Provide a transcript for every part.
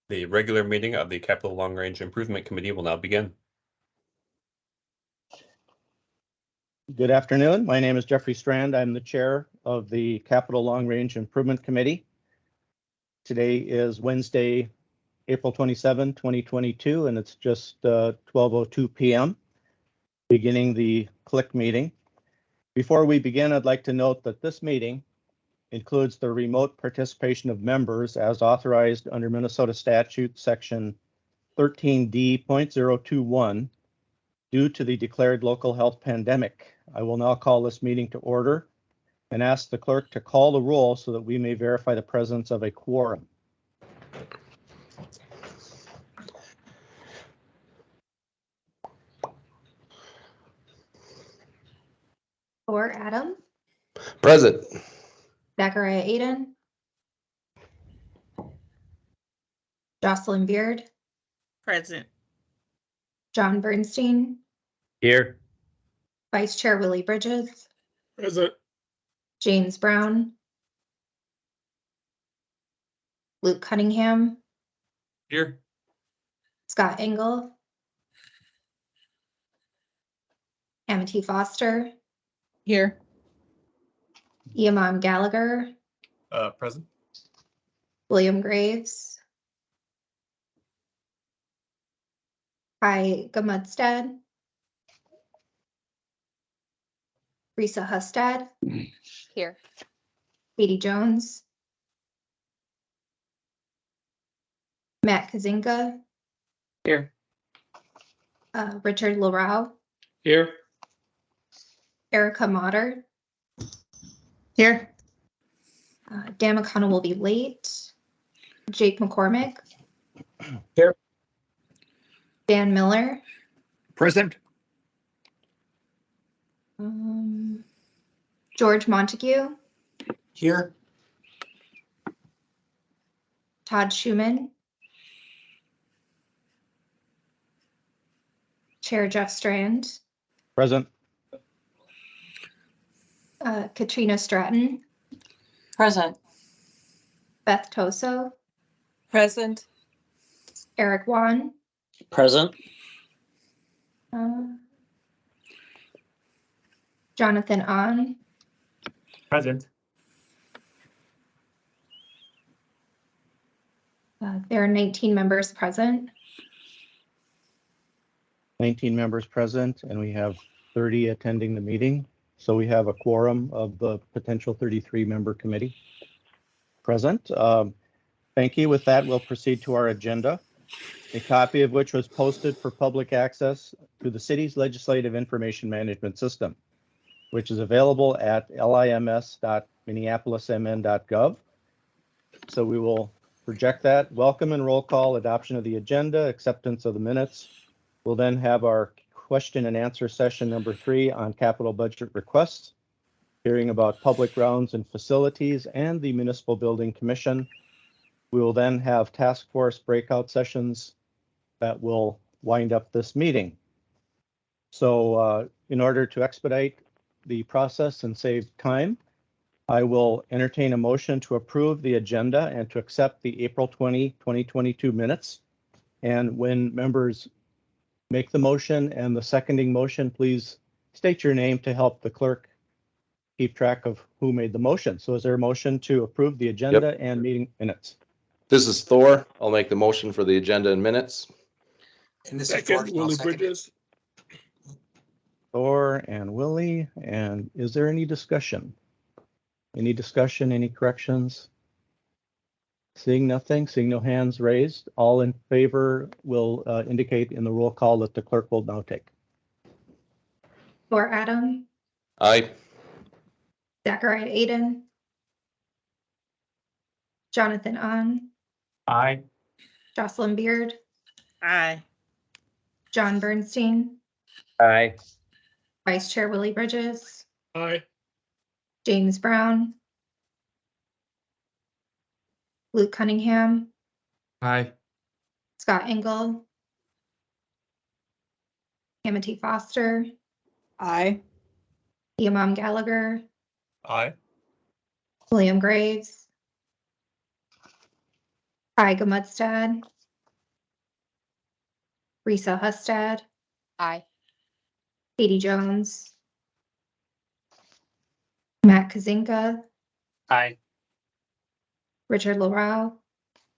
The regular meeting of the Capital Long Range Improvement Committee will now begin. Good afternoon. My name is Jeffrey Strand. I'm the chair of the Capital Long Range Improvement Committee. Today is Wednesday, April 27, 2022, and it's just 12:02 p.m. beginning the CLIC meeting. Before we begin, I'd like to note that this meeting includes the remote participation of members as authorized under Minnesota statute section 13D.021 due to the declared local health pandemic. I will now call this meeting to order and ask the clerk to call the roll so that we may verify the presence of a quorum. Or Adam, Present. Zachariah Aiden, Jocelyn Beard, Present. John Bernstein, Here. Vice Chair Willie Bridges, Present. James Brown, Luke Cunningham, Here. Scott Engel, Amity Foster, Here. Iamam Gallagher, Present. William Graves, Kai Gamudstad, Risa Hustad, Here. Katie Jones, Matt Kazinga, Here. Richard Larau, Here. Erica Motter, Here. Dan McConnell will be late. Jake McCormick. Here. Dan Miller. Present. George Montague. Here. Todd Schumann. Chair Jeff Strand. Present. Katrina Stratton. Present. Beth Toso. Present. Eric Wan. Present. Jonathan Ahn. Present. There are 19 members present. 19 members present, and we have 30 attending the meeting. So we have a quorum of the potential 33-member committee present. Thank you. With that, we'll proceed to our agenda, a copy of which was posted for public access to the city's legislative information management system, which is available at lims.minneapolismn.gov. So we will project that. Welcome and roll call, adoption of the agenda, acceptance of the minutes. We'll then have our question and answer session number 3 on capital budget requests, hearing about public grounds and facilities and the Municipal Building Commission. We will then have task force breakout sessions that will wind up this meeting. So in order to expedite the process and save time, I will entertain a motion to approve the agenda and to accept the April 20, 2022 minutes. And when members make the motion and the seconding motion, please state your name to help the clerk keep track of who made the motion. So is there a motion to approve the agenda and meeting minutes? This is Thor. I'll make the motion for the agenda and minutes. And this is George. Willie Bridges. Thor and Willie. And is there any discussion? Any discussion, any corrections? Seeing nothing, seeing no hands raised, all in favor will indicate in the roll call that the clerk will now take. Or Adam, Aye. Zachariah Aiden, Jonathan Ahn, Aye. Jocelyn Beard, Aye. John Bernstein, Aye. Vice Chair Willie Bridges, Aye. James Brown, Luke Cunningham, Aye. Scott Engel, Amity Foster, Aye. Iamam Gallagher, Aye. William Graves, Kai Gamudstad, Risa Hustad, Aye. Katie Jones, Matt Kazinka, Aye. Richard Larau,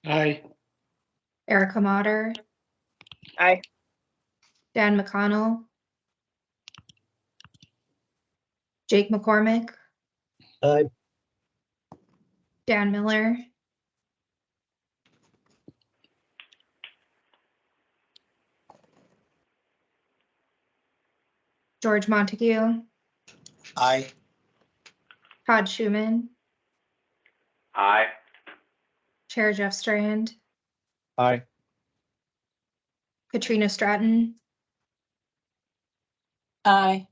Aye. Erica Motter, Aye. Dan McConnell, Jake McCormick, Aye. Dan Miller, George Montague, Aye. Todd Schumann, Aye. Chair Jeff Strand, Aye. Katrina Stratton, Aye.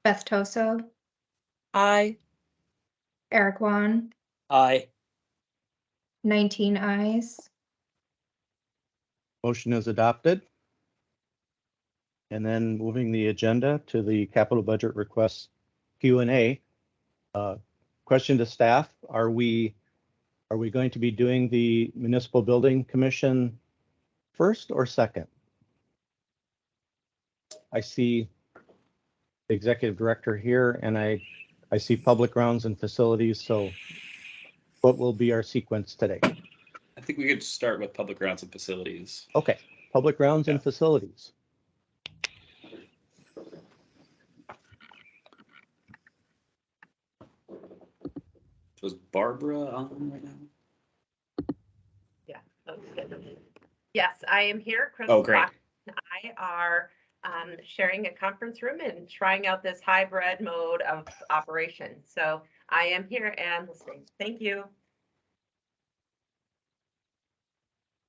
Beth Toso, Aye. Eric Wan, Aye. 19 ayes. Motion is adopted. And then moving the agenda to the capital budget requests Q&A. Question to staff, are we going to be doing the Municipal Building Commission first or second? I see the executive director here and I see public grounds and facilities. So what will be our sequence today? I think we could start with public grounds and facilities. Okay, public grounds and facilities. Was Barbara on right now? Yeah. Okay. Yes, I am here. Chris Oh, great. Fox and I are sharing a conference room and trying out this hybrid mode of operation. So I am here and listening. Thank you.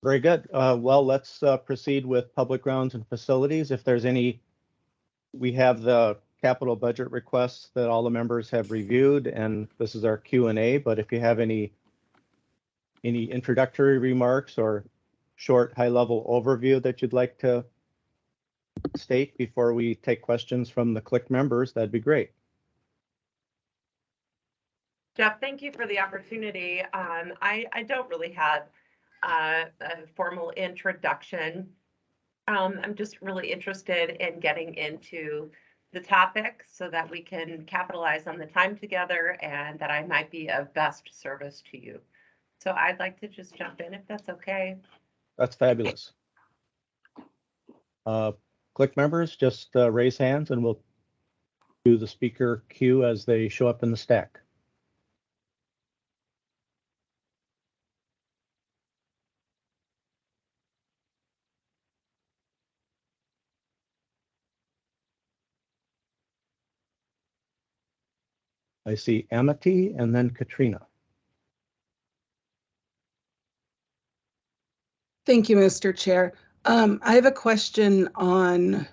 Very good. Well, let's proceed with public grounds and facilities. If there's any, we have the capital budget requests that all the members have reviewed, and this is our Q&A, but if you have any introductory remarks or short high-level overview that you'd like to state before we take questions from the CLIC members, that'd be great. Jeff, thank you for the opportunity. I don't really have a formal introduction. I'm just really interested in getting into the topic so that we can capitalize on the time together and that I might be of best service to you. So I'd like to just jump in if that's okay. That's fabulous. CLIC members, just raise hands and we'll do the speaker queue as they show up in the stack. I see Amity and then Katrina. Thank you, Mr. Chair. I have a question on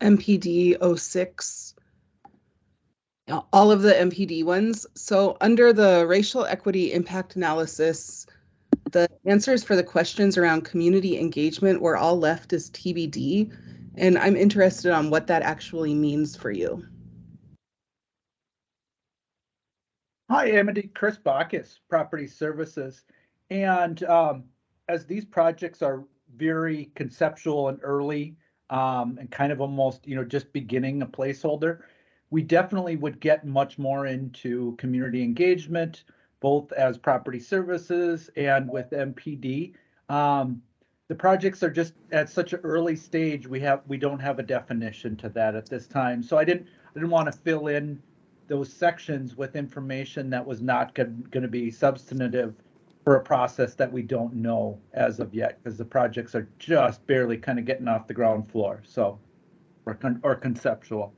MPD 06, all of the MPD ones. So under the racial equity impact analysis, the answers for the questions around community engagement were all left as TBD, and I'm interested on what that actually means for you. Hi, Amity. Chris Bacchus, Property Services. And as these projects are very conceptual and early and kind of almost, just beginning a placeholder, we definitely would get much more into community engagement, both as Property Services and with MPD. The projects are just at such an early stage. We don't have a definition to that at this time. So I didn't want to fill in those sections with information that was not going to be substantive for a process that we don't know as of yet, because the projects are just barely kind of getting off the ground floor, so or conceptual.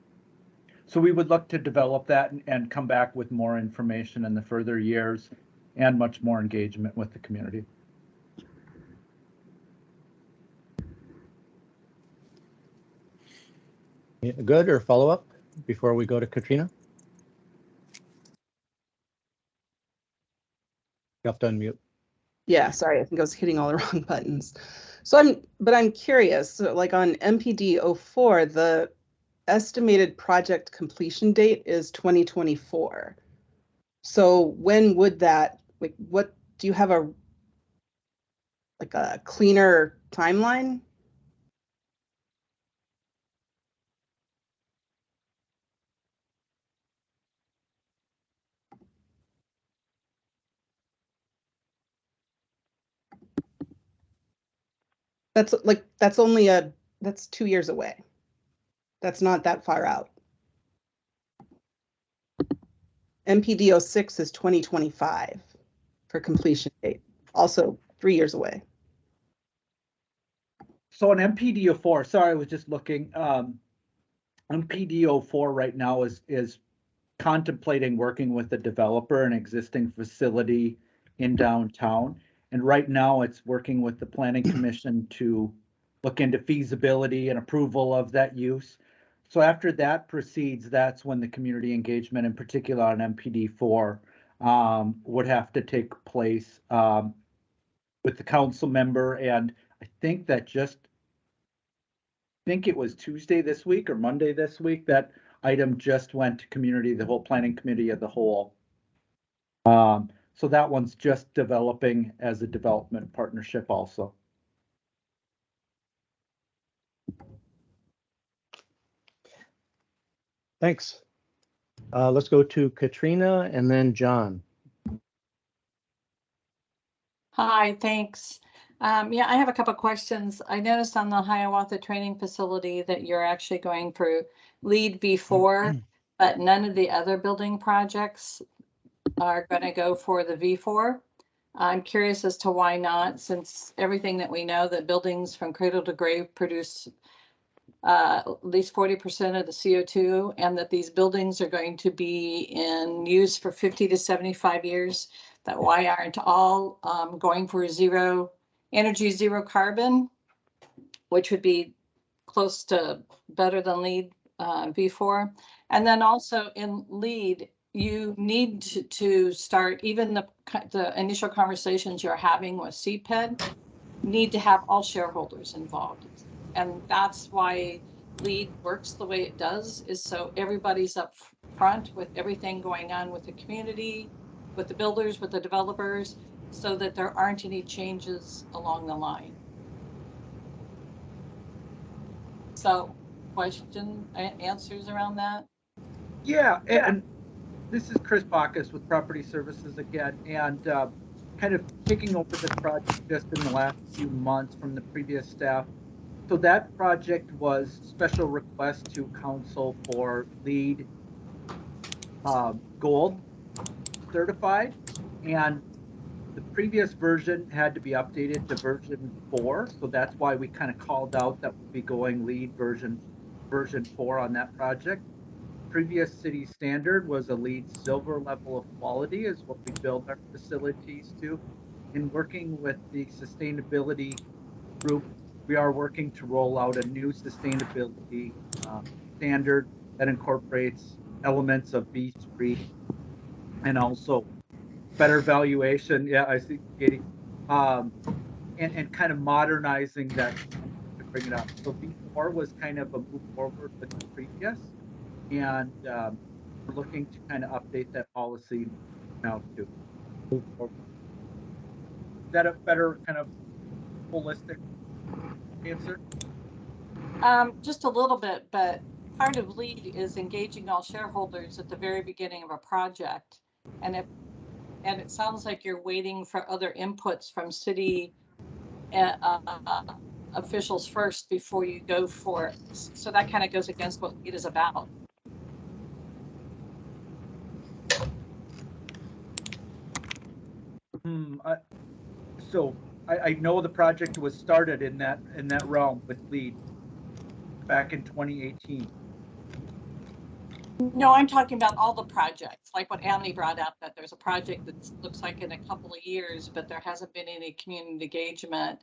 So we would look to develop that and come back with more information in the further years and much more engagement with the community. Good, or follow-up before we go to Katrina? You have to unmute. Yeah, sorry, I think I was hitting all the wrong buttons. So I'm curious, so like on MPD 04, the estimated project completion date is 2024. So when would that, like, what, do you have a cleaner timeline? That's only that's 2 years away. That's not that far out. MPD 06 is 2025 for completion date, also 3 years away. So on MPD 04, sorry, I was just looking, MPD 04 right now is contemplating working with a developer, an existing facility in downtown. And right now it's working with the planning commission to look into feasibility and approval of that use. So after that proceeds, that's when the community engagement, in particular on MPD 4, would have to take place with the council member. And I think it was Tuesday this week or Monday this week that item just went to community, the whole planning committee of the whole. So that one's just developing as a development partnership also. Thanks. Let's go to Katrina and then John. Hi, thanks. Yeah, I have a couple questions. I noticed on the Hiawatha training facility that you're actually going for LEED V4, but none of the other building projects are going to go for the V4. I'm curious as to why not, since everything that we know that buildings from cradle to grave produce at least 40% of the CO2, and that these buildings are going to be in use for 50 to 75 years, that why aren't all going for zero energy, zero carbon, which would be close to better than LEED V4. And then also in LEED, you need to start, even the initial conversations you're having with CPED, need to have all shareholders involved. And that's why LEED works the way it does, is so everybody's up front with everything going on with the community, with the builders, with the developers, so that there aren't any changes along the line. So answers around that? Yeah, and this is Chris Bacchus with Property Services again, and kind of taking over this project just in the last few months from the previous staff. So that project was special request to council for LEED Gold certified, and the previous version had to be updated to version 4. So that's why we kind of called out that we'll be going LEED version 4 on that project. Previous city standard was a LEED silver level of quality is what we build our facilities to. In working with the sustainability group, we are working to roll out a new sustainability standard that incorporates elements of B3 and also better valuation. Yeah, I see, Katie. And kind of modernizing that to bring it up. So V4 was kind of a move forward with the previous, and we're looking to kind of update that policy now to move forward. Is that a better kind of holistic answer? Just a little bit, but part of LEED is engaging all shareholders at the very beginning of a project. And it sounds like you're waiting for other inputs from city officials first before you go for it. So that kind of goes against what LEED is about. I know the project was started in that realm with LEED back in 2018. No, I'm talking about all the projects, like what Amity brought up, that there's a project that looks like in a couple of years, but there hasn't been any community engagement.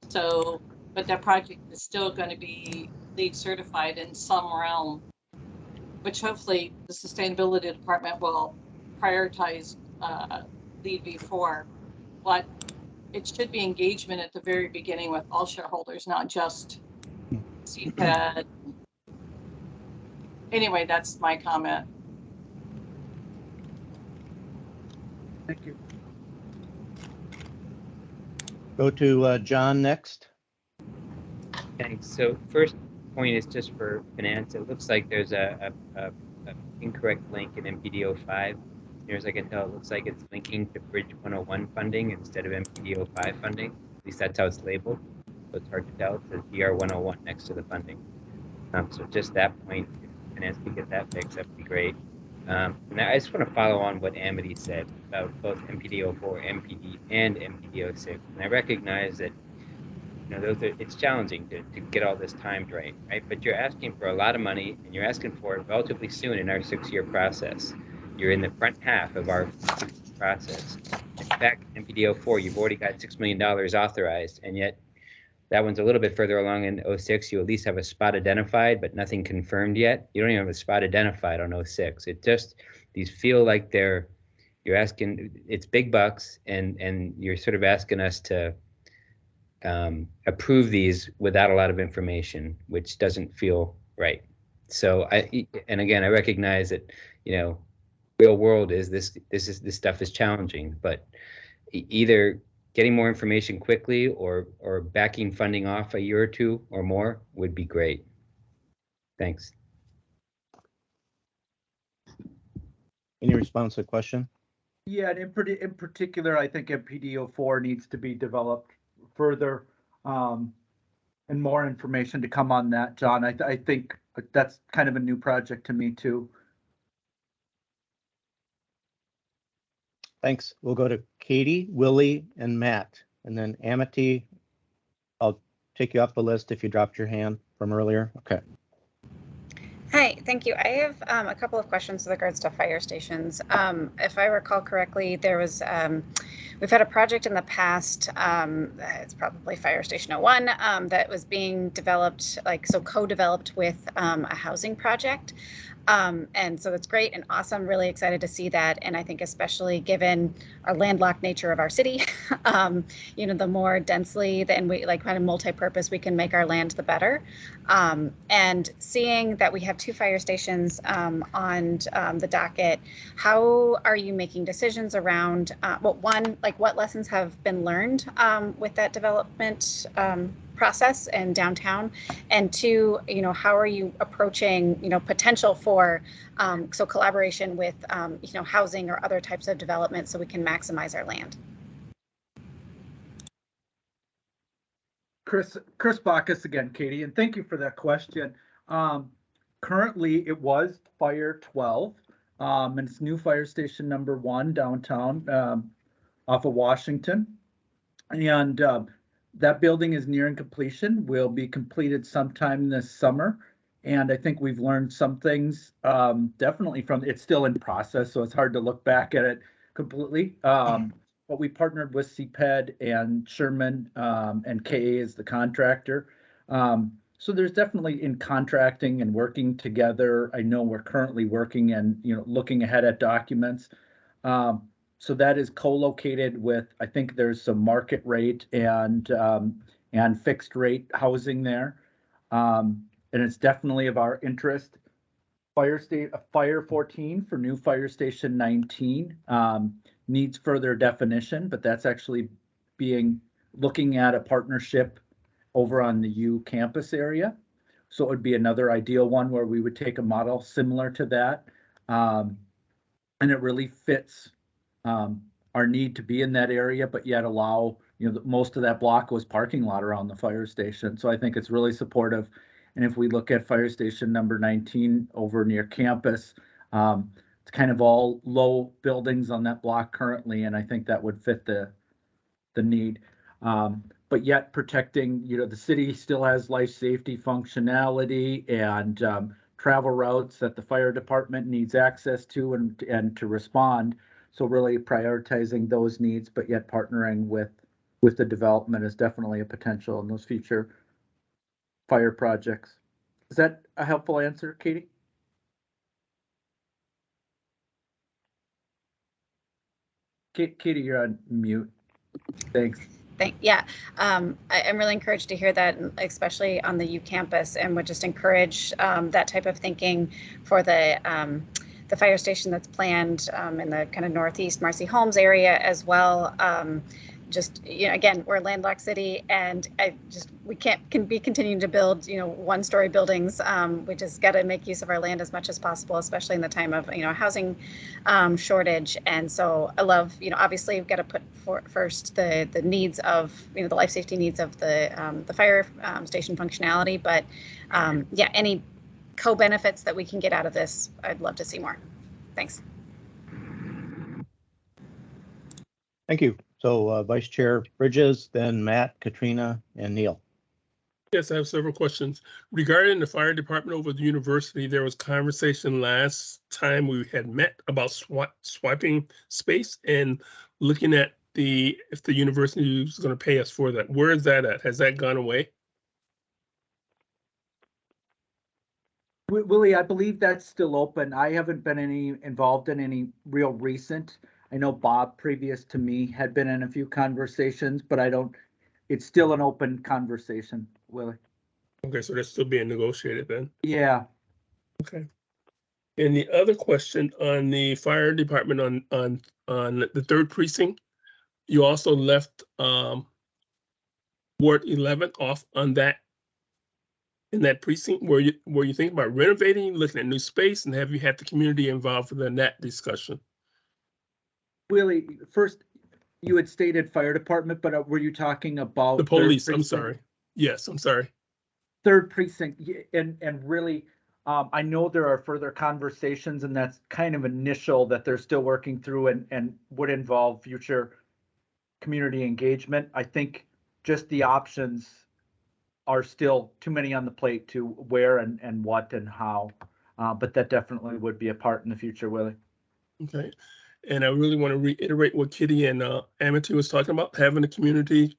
So, but that project is still going to be LEED certified in some realm, which hopefully the sustainability department will prioritize LEED V4. But it should be engagement at the very beginning with all shareholders, not just CPED. Anyway, that's my comment. Thank you. Go to John next. Thanks. So first point is just for finance. It looks like there's a incorrect link in MPD 05. Near as I can tell, it looks like it's linking to Bridge 101 funding instead of MPD 05 funding. At least that's how it's labeled. so it's hard to tell. It says DR 101 next to the funding. So just that point, if finance could get that fixed, that would be great. And I just want to follow on what Amity said about both MPD04, MPD, and MPD06. And I recognize that it's challenging to get all this timed right? But you're asking for a lot of money, and you're asking for it relatively soon in our 6-year process. You're in the front half of our process. In fact, MPD04, you've already got $6 million authorized, and yet that one's a little bit further along in 06. You at least have a spot identified, but nothing confirmed yet. You don't even have a spot identified on 06. It just, these feel like you're asking, it's big bucks, and you're sort of asking us to approve these without a lot of information, which doesn't feel right. So and again, I recognize that, real world is this stuff is challenging, but either getting more information quickly or backing funding off a year or two or more would be great. Thanks. Any response to the question? Yeah, and in particular, I think MPD04 needs to be developed further, and more information to come on that, John. I think that's kind of a new project to me too. Thanks. We'll go to Katie, Willie, and Matt, and then Amity. I'll take you off the list if you dropped your hand from earlier. Okay. Hi, thank you. I have a couple of questions with regards to fire stations. If I recall correctly, there was we've had a project in the past. It's probably Fire Station 01 that was being developed, co-developed with a housing project. And so that's great and awesome. Really excited to see that. And I think especially given our landlocked nature of our city, the more densely and we kind of multi-purpose we can make our land, the better. And seeing that we have 2 fire stations on the docket, how are you making decisions around, one, what lessons have been learned with that development process and downtown, and 2, how are you approaching, potential for collaboration with, housing or other types of development so we can maximize our land? Chris Bacchus again, Katie, and thank you for that question. Currently, it was Fire 12, and it's new fire station number 1 downtown off of Washington, and that building is nearing completion. Will be completed sometime this summer. And I think we've learned some things definitely from, it's still in process, so it's hard to look back at it completely. But we partnered with CPED and Sherman, and KA is the contractor. So there's definitely in contracting and working together. I know we're currently working and looking ahead at documents. So that is co-located with, I think there's some market rate and fixed rate housing there. And it's definitely of our interest. Fire 14 for new fire station 19 needs further definition, but that's actually looking at a partnership over on the U campus area. So it would be another ideal one where we would take a model similar to that. And it really fits our need to be in that area, but yet allow, most of that block was parking lot around the fire station. So I think it's really supportive. And if we look at fire station number 19 over near campus, it's kind of all low buildings on that block currently, and I think that would fit the need. But yet protecting, the city still has life safety functionality and travel routes that the fire department needs access to and to respond. So really prioritizing those needs, but yet partnering with the development is definitely a potential in those future fire projects. Is that a helpful answer, Katie? Katie, you're on mute. Thanks. Yeah, I'm really encouraged to hear that, especially on the U campus, and would just encourage that type of thinking for the fire station that's planned in the kind of northeast Marcy Holmes area as well. just, again, we're a landlocked city, and we can be continuing to build, 1-story buildings. We just got to make use of our land as much as possible, especially in the time of, housing shortage. And so I love, obviously we've got to put first the needs of, the life safety needs of the fire station functionality. But yeah, any co-benefits that we can get out of this, I'd love to see more. Thanks. Thank you. So Vice Chair Bridges, then Matt, Katrina, and Neil. Yes, I have several questions. Regarding the fire department over the university, there was conversation last time we had met about swiping space and looking at if the university is going to pay us for that. Where is that at? Has that gone away? Willie, I believe that's still open. I haven't been involved in any real recent. I know Bob, previous to me, had been in a few conversations, but it's still an open conversation, Willie. Okay, so that's still being negotiated then? Yeah. Okay. And the other question on the fire department on the 3rd precinct, you also left Ward 11 off on that, in that precinct. Were you thinking about renovating, looking at new space, and have you had the community involved in that discussion? Willie, first, you had stated fire department, but were you talking about the police? I'm sorry. Yes, I'm sorry. 3rd precinct, and really, I know there are further conversations, and that's kind of initial that they're still working through and would involve future community engagement. I think just the options are still too many on the plate to where and what and how, but that definitely would be a part in the future, Willie. Okay. And I really want to reiterate what Kitty and Amity was talking about, having a community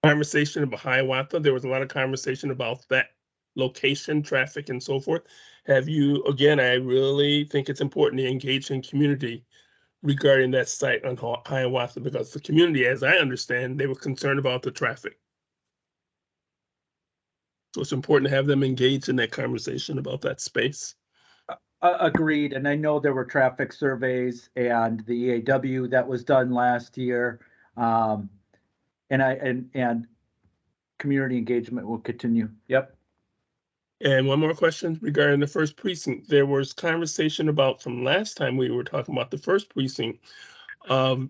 conversation about Hiawatha. There was a lot of conversation about that location, traffic, and so forth. Have you, again, I really think it's important to engage in community regarding that site on Hiawatha, because the community, as I understand, they were concerned about the traffic. So it's important to have them engaged in that conversation about that space. Agreed. And I know there were traffic surveys and the EAW that was done last year. And community engagement will continue. Yep. And one more question regarding the 1st precinct. There was conversation about, from last time we were talking about the 1st precinct, I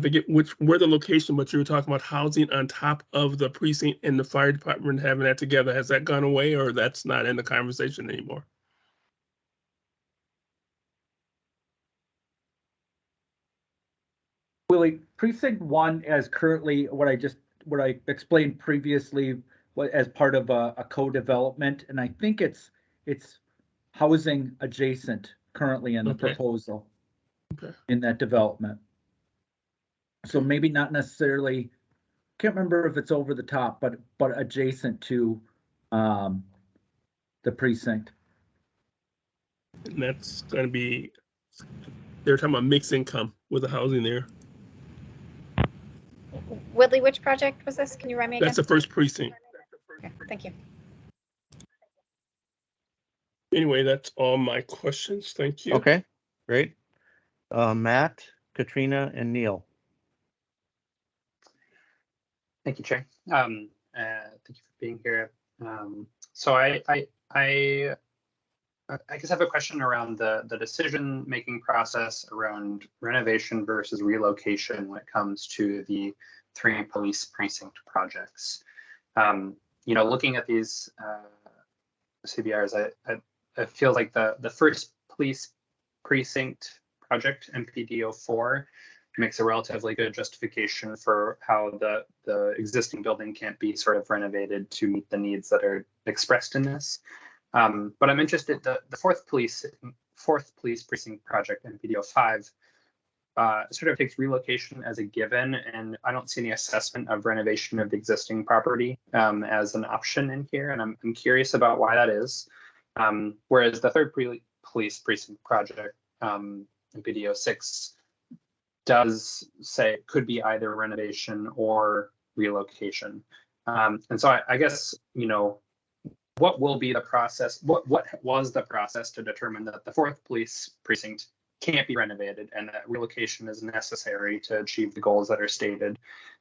forget where the location, but you were talking about housing on top of the precinct and the fire department having that together. Has that gone away, or that's not in the conversation anymore? Willie, precinct 1 as currently what I explained previously as part of a co-development, and I think it's housing adjacent currently in the proposal in that development. So maybe not necessarily, can't remember if it's over the top, but adjacent to the precinct. And that's going to be, they're talking about mixed income with the housing there. Woodley, which project was this? Can you remind me again? That's the 1st precinct. Okay, thank you. Anyway, that's all my questions. Thank you. Okay, great. Matt, Katrina, and Neil. Thank you, Chair. Thank you for being here. So I guess I have a question around the decision-making process around renovation versus relocation when it comes to the 3 police precinct projects. Looking at these CBRs, I feel like the 1st police precinct project, MPD04, makes a relatively good justification for how the existing building can't be sort of renovated to meet the needs that are expressed in this. But I'm interested, the 4th police precinct project, MPD05, sort of takes relocation as a given, and I don't see any assessment of renovation of the existing property as an option in here, and I'm curious about why that is. Whereas the 3rd police precinct project, MPD06, does say it could be either renovation or relocation. And so I guess, what will be the process? What was the process to determine that the 4th police precinct can't be renovated and that relocation is necessary to achieve the goals that are stated.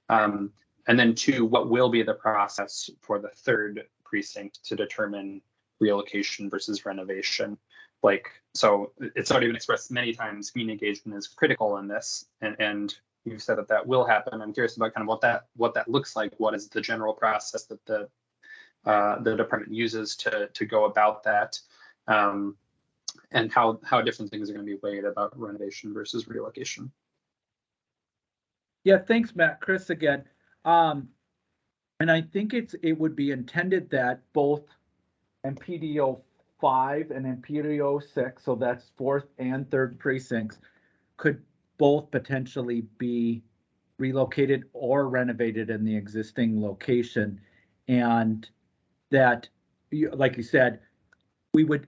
And then 2, what will be the process for the 3rd precinct to determine relocation versus renovation? So it's already been expressed many times, community engagement is critical in this, and you've said that will happen. I'm curious about kind of what that looks like. What is the general process that the department uses to go about that, and how different things are going to be weighed about renovation versus relocation? Yeah, thanks, Matt. Chris again. And I think it would be intended that both MPDO 5 and MPDO 6, so that's 4th and 3rd precincts, could both potentially be relocated or renovated in the existing location. And that, like you said, we would,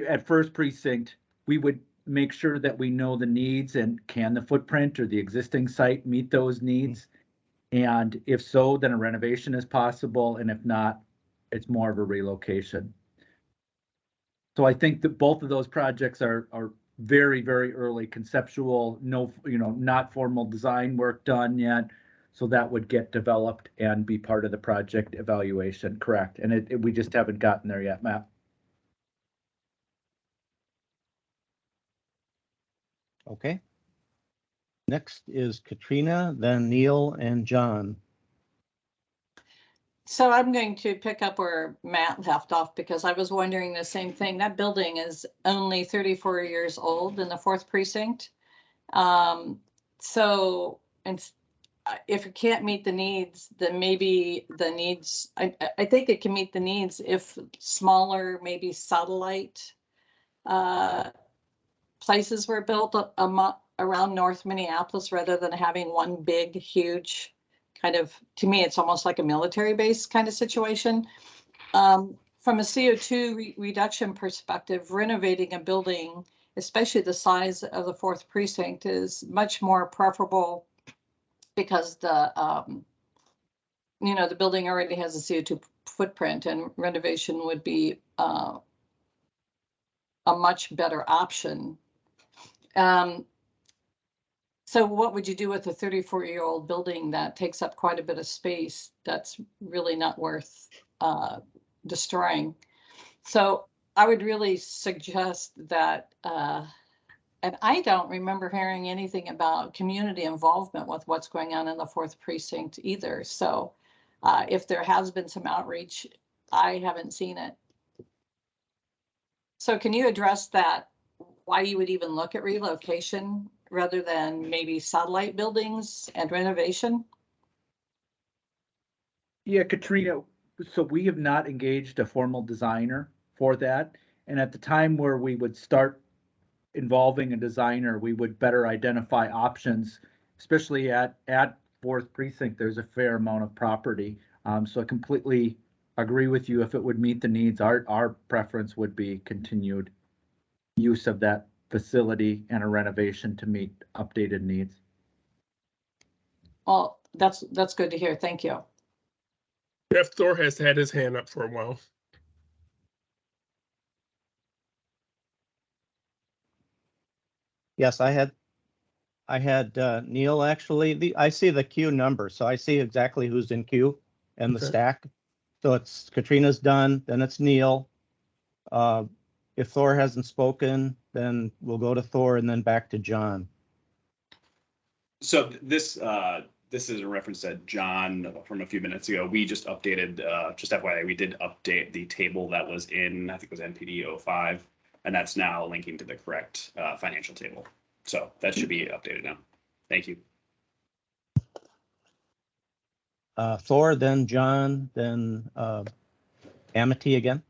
at 1st precinct, we would make sure that we know the needs and can the footprint or the existing site meet those needs. And if so, then a renovation is possible. And if not, it's more of a relocation. So I think that both of those projects are very, very early conceptual, not formal design work done yet. So that would get developed and be part of the project evaluation, correct? And we just haven't gotten there yet, Matt. Okay. Next is Katrina, then Neil and John. So I'm going to pick up where Matt left off because I was wondering the same thing. That building is only 34 years old in the 4th precinct. So if it can't meet the needs, then maybe the needs, I think it can meet the needs if smaller, maybe satellite places were built around North Minneapolis rather than having one big, huge kind of, to me, it's almost like a military base kind of situation. From a CO2 reduction perspective, renovating a building, especially the size of the 4th precinct, is much more preferable because the building already has a CO2 footprint, and renovation would be a much better option. So what would you do with a 34-year-old building that takes up quite a bit of space that's really not worth destroying? So I would really suggest that, and I don't remember hearing anything about community involvement with what's going on in the 4th precinct either. So if there has been some outreach, I haven't seen it. So can you address that, why you would even look at relocation rather than maybe satellite buildings and renovation? Yeah, Katrina, so we have not engaged a formal designer for that. And at the time where we would start involving a designer, we would better identify options, especially at 4th precinct, there's a fair amount of property. So I completely agree with you. If it would meet the needs, our preference would be continued use of that facility and a renovation to meet updated needs. Well, that's good to hear. Thank you. Jeff Thor has had his hand up for a while. Yes, I had Neil actually. I see the queue number, so I see exactly who's in queue and the stack. So it's Katrina's done, then it's Neil. If Thor hasn't spoken, then we'll go to Thor and then back to John. So this is a reference that John from a few minutes ago. We just updated, just FYI, we did update the table that was in, I think it was NPD 05, and that's now linking to the correct financial table. So that should be updated now. Thank you. Thor, then John, then Amity again.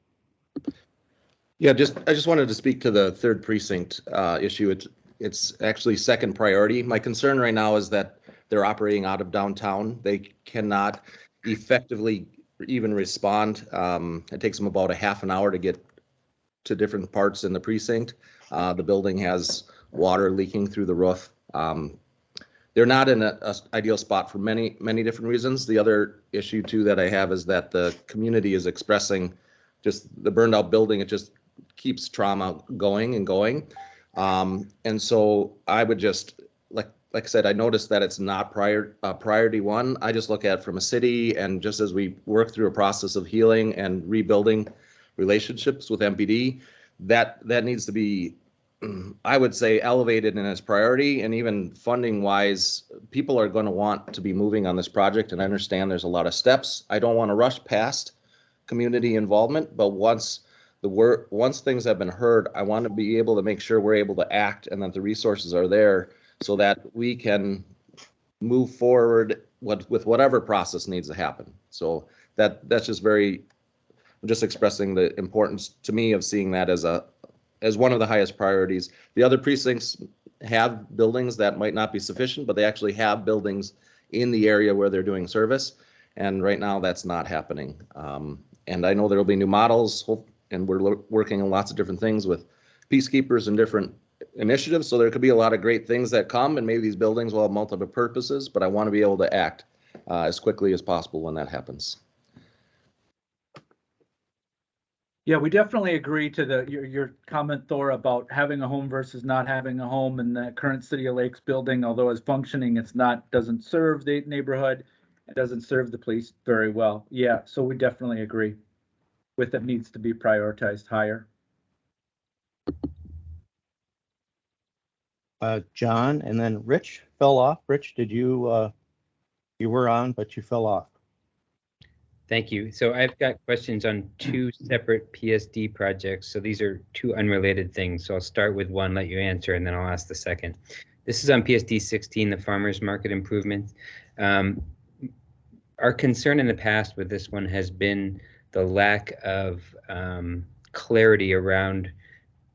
Yeah, I just wanted to speak to the 3rd precinct issue. It's actually second priority. My concern right now is that they're operating out of downtown. They cannot effectively even respond. It takes them about a half an hour to get to different parts in the precinct. The building has water leaking through the roof. They're not in an ideal spot for many, many different reasons. The other issue too that I have is that the community is expressing just the burned out building. It just keeps trauma going and going. And so I would just, like I said, I noticed that it's not priority one. I just look at it from a city, and just as we work through a process of healing and rebuilding relationships with MPD, that needs to be, I would say, elevated in its priority. And even funding wise, people are going to want to be moving on this project, and I understand there's a lot of steps. I don't want to rush past community involvement, but once things have been heard, I want to be able to make sure we're able to act and that the resources are there so that we can move forward with whatever process needs to happen. So that's just just expressing the importance to me of seeing that as one of the highest priorities. The other precincts have buildings that might not be sufficient, but they actually have buildings in the area where they're doing service. And right now that's not happening. And I know there'll be new models, and we're working on lots of different things with peacekeepers and different initiatives. So there could be a lot of great things that come, and maybe these buildings will have multiple purposes, but I want to be able to act as quickly as possible when that happens. Yeah, we definitely agree to your comment, Thor, about having a home versus not having a home. And the current City of Lakes building, although it's functioning, doesn't serve the neighborhood. It doesn't serve the police very well. Yeah, so we definitely agree with it needs to be prioritized higher. John, and then Rich fell off. Rich, did you were on, but you fell off. Thank you. So I've got questions on two separate PSD projects. So these are two unrelated things. So I'll start with one, let you answer, and then I'll ask the second. This is on PSD 16, the farmers market improvements. Our concern in the past with this one has been the lack of clarity around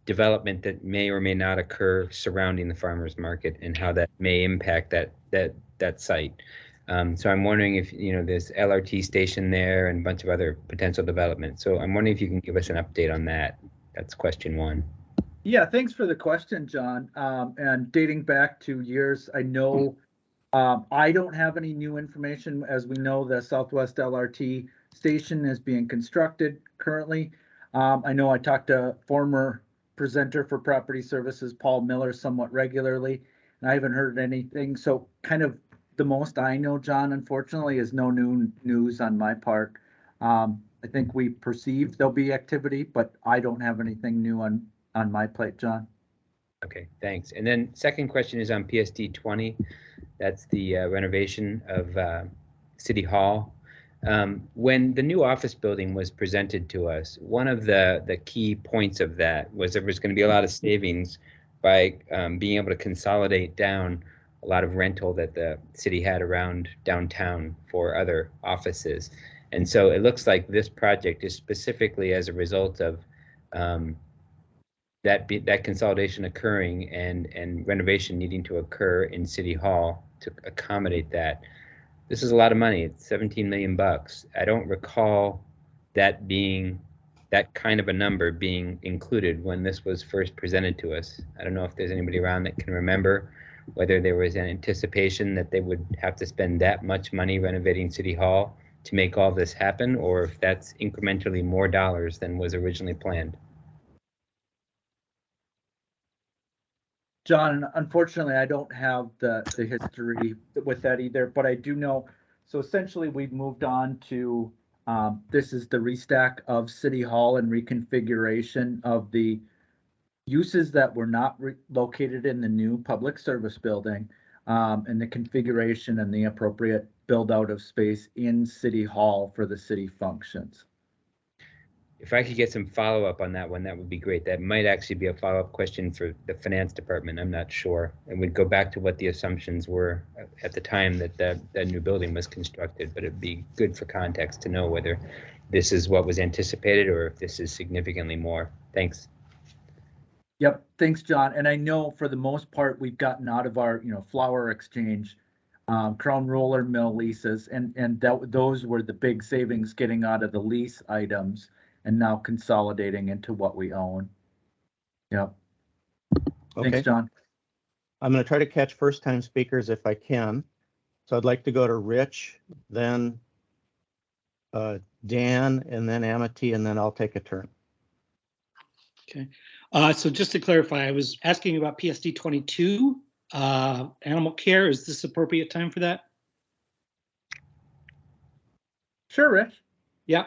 development that may or may not occur surrounding the farmers market and how that may impact that site. So I'm wondering if, there's LRT station there and a bunch of other potential development. So I'm wondering if you can give us an update on that. That's question one. Yeah, thanks for the question, John. And dating back to years, I know I don't have any new information. As we know, the Southwest LRT station is being constructed currently. I know I talked to former presenter for Property Services, Paul Miller, somewhat regularly, and I haven't heard anything. So kind of the most I know, John, unfortunately, is no new news on my part. I think we perceive there'll be activity, but I don't have anything new on my plate, John. Okay, thanks. And then second question is on PSD 20. That's the renovation of City Hall. When the new office building was presented to us, one of the key points of that was there was going to be a lot of savings by being able to consolidate down a lot of rental that the city had around downtown for other offices. And so it looks like this project is specifically as a result of that consolidation occurring and renovation needing to occur in City Hall to accommodate that. This is a lot of money. It's 17 million bucks. I don't recall that kind of a number being included when this was first presented to us. I don't know if there's anybody around that can remember whether there was an anticipation that they would have to spend that much money renovating City Hall to make all this happen, or if that's incrementally more dollars than was originally planned. John, unfortunately, I don't have the history with that either, but I do know. So essentially, we've moved on to this is the restack of City Hall and reconfiguration of the uses that were not located in the new public service building, and the configuration and the appropriate build out of space in City Hall for the city functions. If I could get some follow-up on that one, that would be great. That might actually be a follow-up question for the finance department. I'm not sure. And we'd go back to what the assumptions were at the time that that new building was constructed, but it'd be good for context to know whether this is what was anticipated or if this is significantly more. Thanks. Yep, thanks, John. And I know for the most part, we've gotten out of our, flower exchange, crown roller mill leases, and those were the big savings getting out of the lease items and now consolidating into what we own. Yep. Okay. Thanks, John. I'm going to try to catch first-time speakers if I can. So I'd like to go to Rich, then Dan, and then Amity, and then I'll take a turn. Okay. So just to clarify, I was asking about PSD 22, animal care. Is this appropriate time for that? Sure, Rich. Yeah.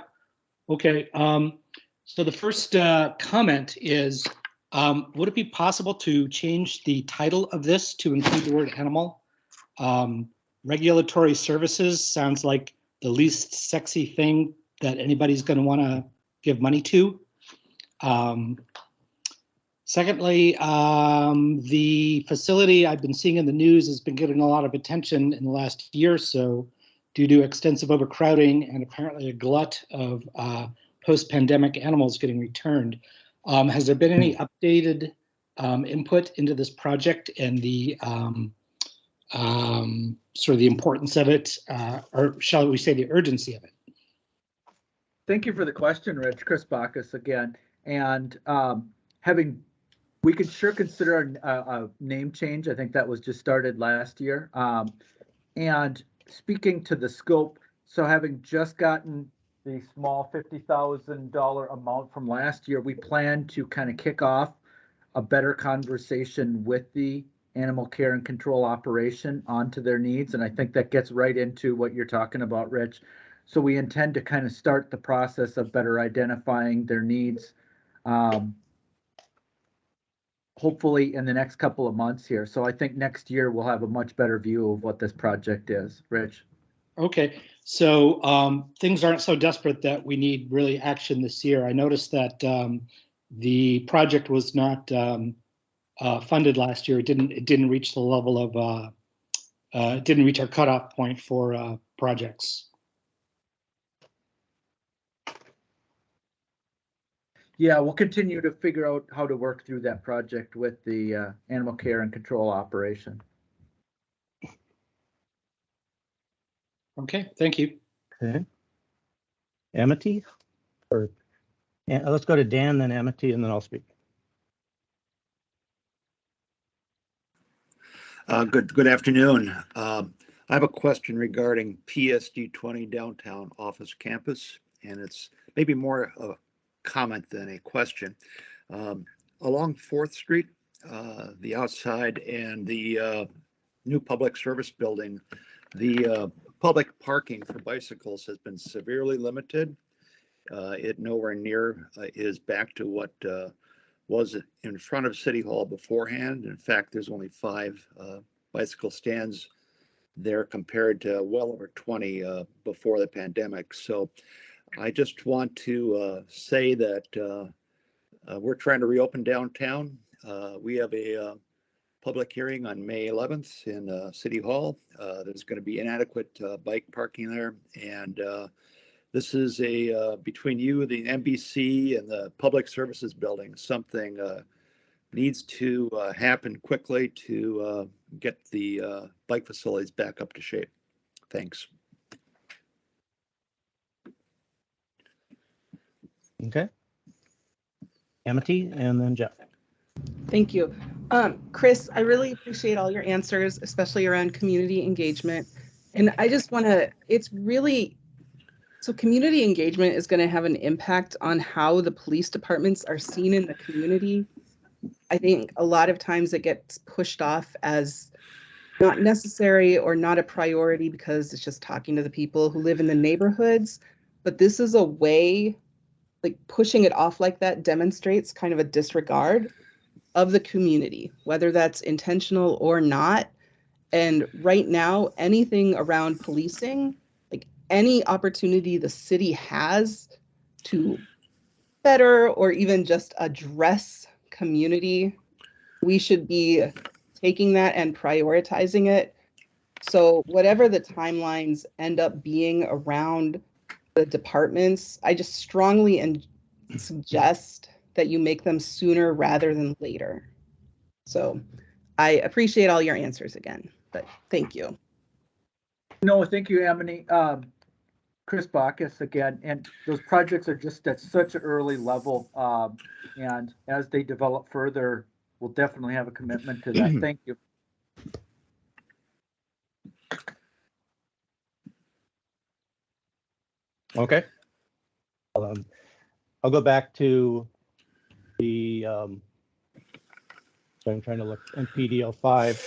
Okay. So the first comment is, would it be possible to change the title of this to include the word animal? Regulatory services sounds like the least sexy thing that anybody's going to want to give money to. Secondly, the facility I've been seeing in the news has been getting a lot of attention in the last year or so due to extensive overcrowding and apparently a glut of post-pandemic animals getting returned. Has there been any updated input into this project and the sort of the importance of it, or shall we say the urgency of it? Thank you for the question, Rich. Chris Bacchus again. And we could sure consider a name change. I think that was just started last year. And speaking to the scope, so having just gotten the small $50,000 amount from last year, we plan to kind of kick off a better conversation with the animal care and control operation onto their needs. And I think that gets right into what you're talking about, Rich. So we intend to kind of start the process of better identifying their needs, hopefully in the next couple of months here. So I think next year we'll have a much better view of what this project is. Rich. Okay, so things aren't so desperate that we need really action this year. I noticed that the project was not funded last year. It didn't reach the level of it didn't reach our cutoff point for projects. Yeah, we'll continue to figure out how to work through that project with the animal care and control operation. Okay, thank you. Okay. Amity, or let's go to Dan, then Amity, and then I'll speak. Good afternoon. I have a question regarding PSD 20 downtown office campus, and it's maybe more of a comment than a question. Along 4th Street, the outside and the new public service building, the public parking for bicycles has been severely limited. It nowhere near is back to what was in front of City Hall beforehand. In fact, there's only 5 bicycle stands there compared to well over 20 before the pandemic. So I just want to say that we're trying to reopen downtown. We have a public hearing on May 11th in City Hall. There's going to be inadequate bike parking there, and this is a between you, the NBC, and the Public Services Building. Something needs to happen quickly to get the bike facilities back up to shape. Thanks. Okay. Amity, and then Jeff. Thank you. Chris, I really appreciate all your answers, especially around community engagement. And I just want to, so community engagement is going to have an impact on how the police departments are seen in the community. I think a lot of times it gets pushed off as not necessary or not a priority because it's just talking to the people who live in the neighborhoods. But this is a way, like pushing it off like that demonstrates kind of a disregard of the community, whether that's intentional or not. And right now, anything around policing, like any opportunity the city has to better or even just address community, we should be taking that and prioritizing it. So whatever the timelines end up being around the departments, I just strongly suggest that you make them sooner rather than later. So I appreciate all your answers again, but thank you. No, thank you, Amity. Chris Bacchus again, and those projects are just at such an early level, and as they develop further, we'll definitely have a commitment to that. Thank you. Okay. I'll go back to the So I'm trying to look MPD 05.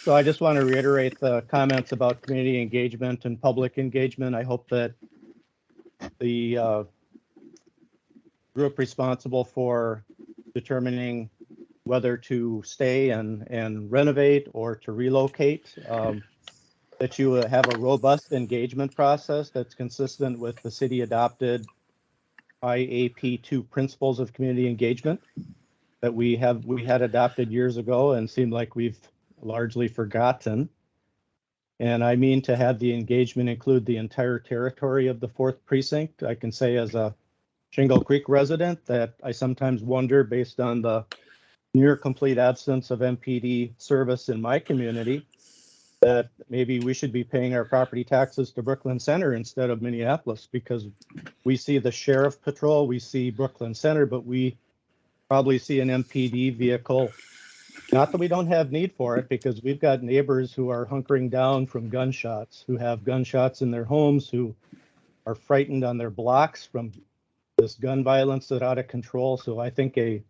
So I just want to reiterate the comments about community engagement and public engagement. I hope that the group responsible for determining whether to stay and renovate or to relocate, that you have a robust engagement process that's consistent with the city adopted IAP2 principles of community engagement that we had adopted years ago and seem like we've largely forgotten. And I mean to have the engagement include the entire territory of the 4th precinct. I can say as a Shingle Creek resident that I sometimes wonder, based on the near complete absence of MPD service in my community, that maybe we should be paying our property taxes to Brooklyn Center instead of Minneapolis, because we see the sheriff patrol, we see Brooklyn Center, but we probably see an MPD vehicle. Not that we don't have need for it, because we've got neighbors who are hunkering down from gunshots, who have gunshots in their homes, who are frightened on their blocks from this gun violence that's out of control. So I think a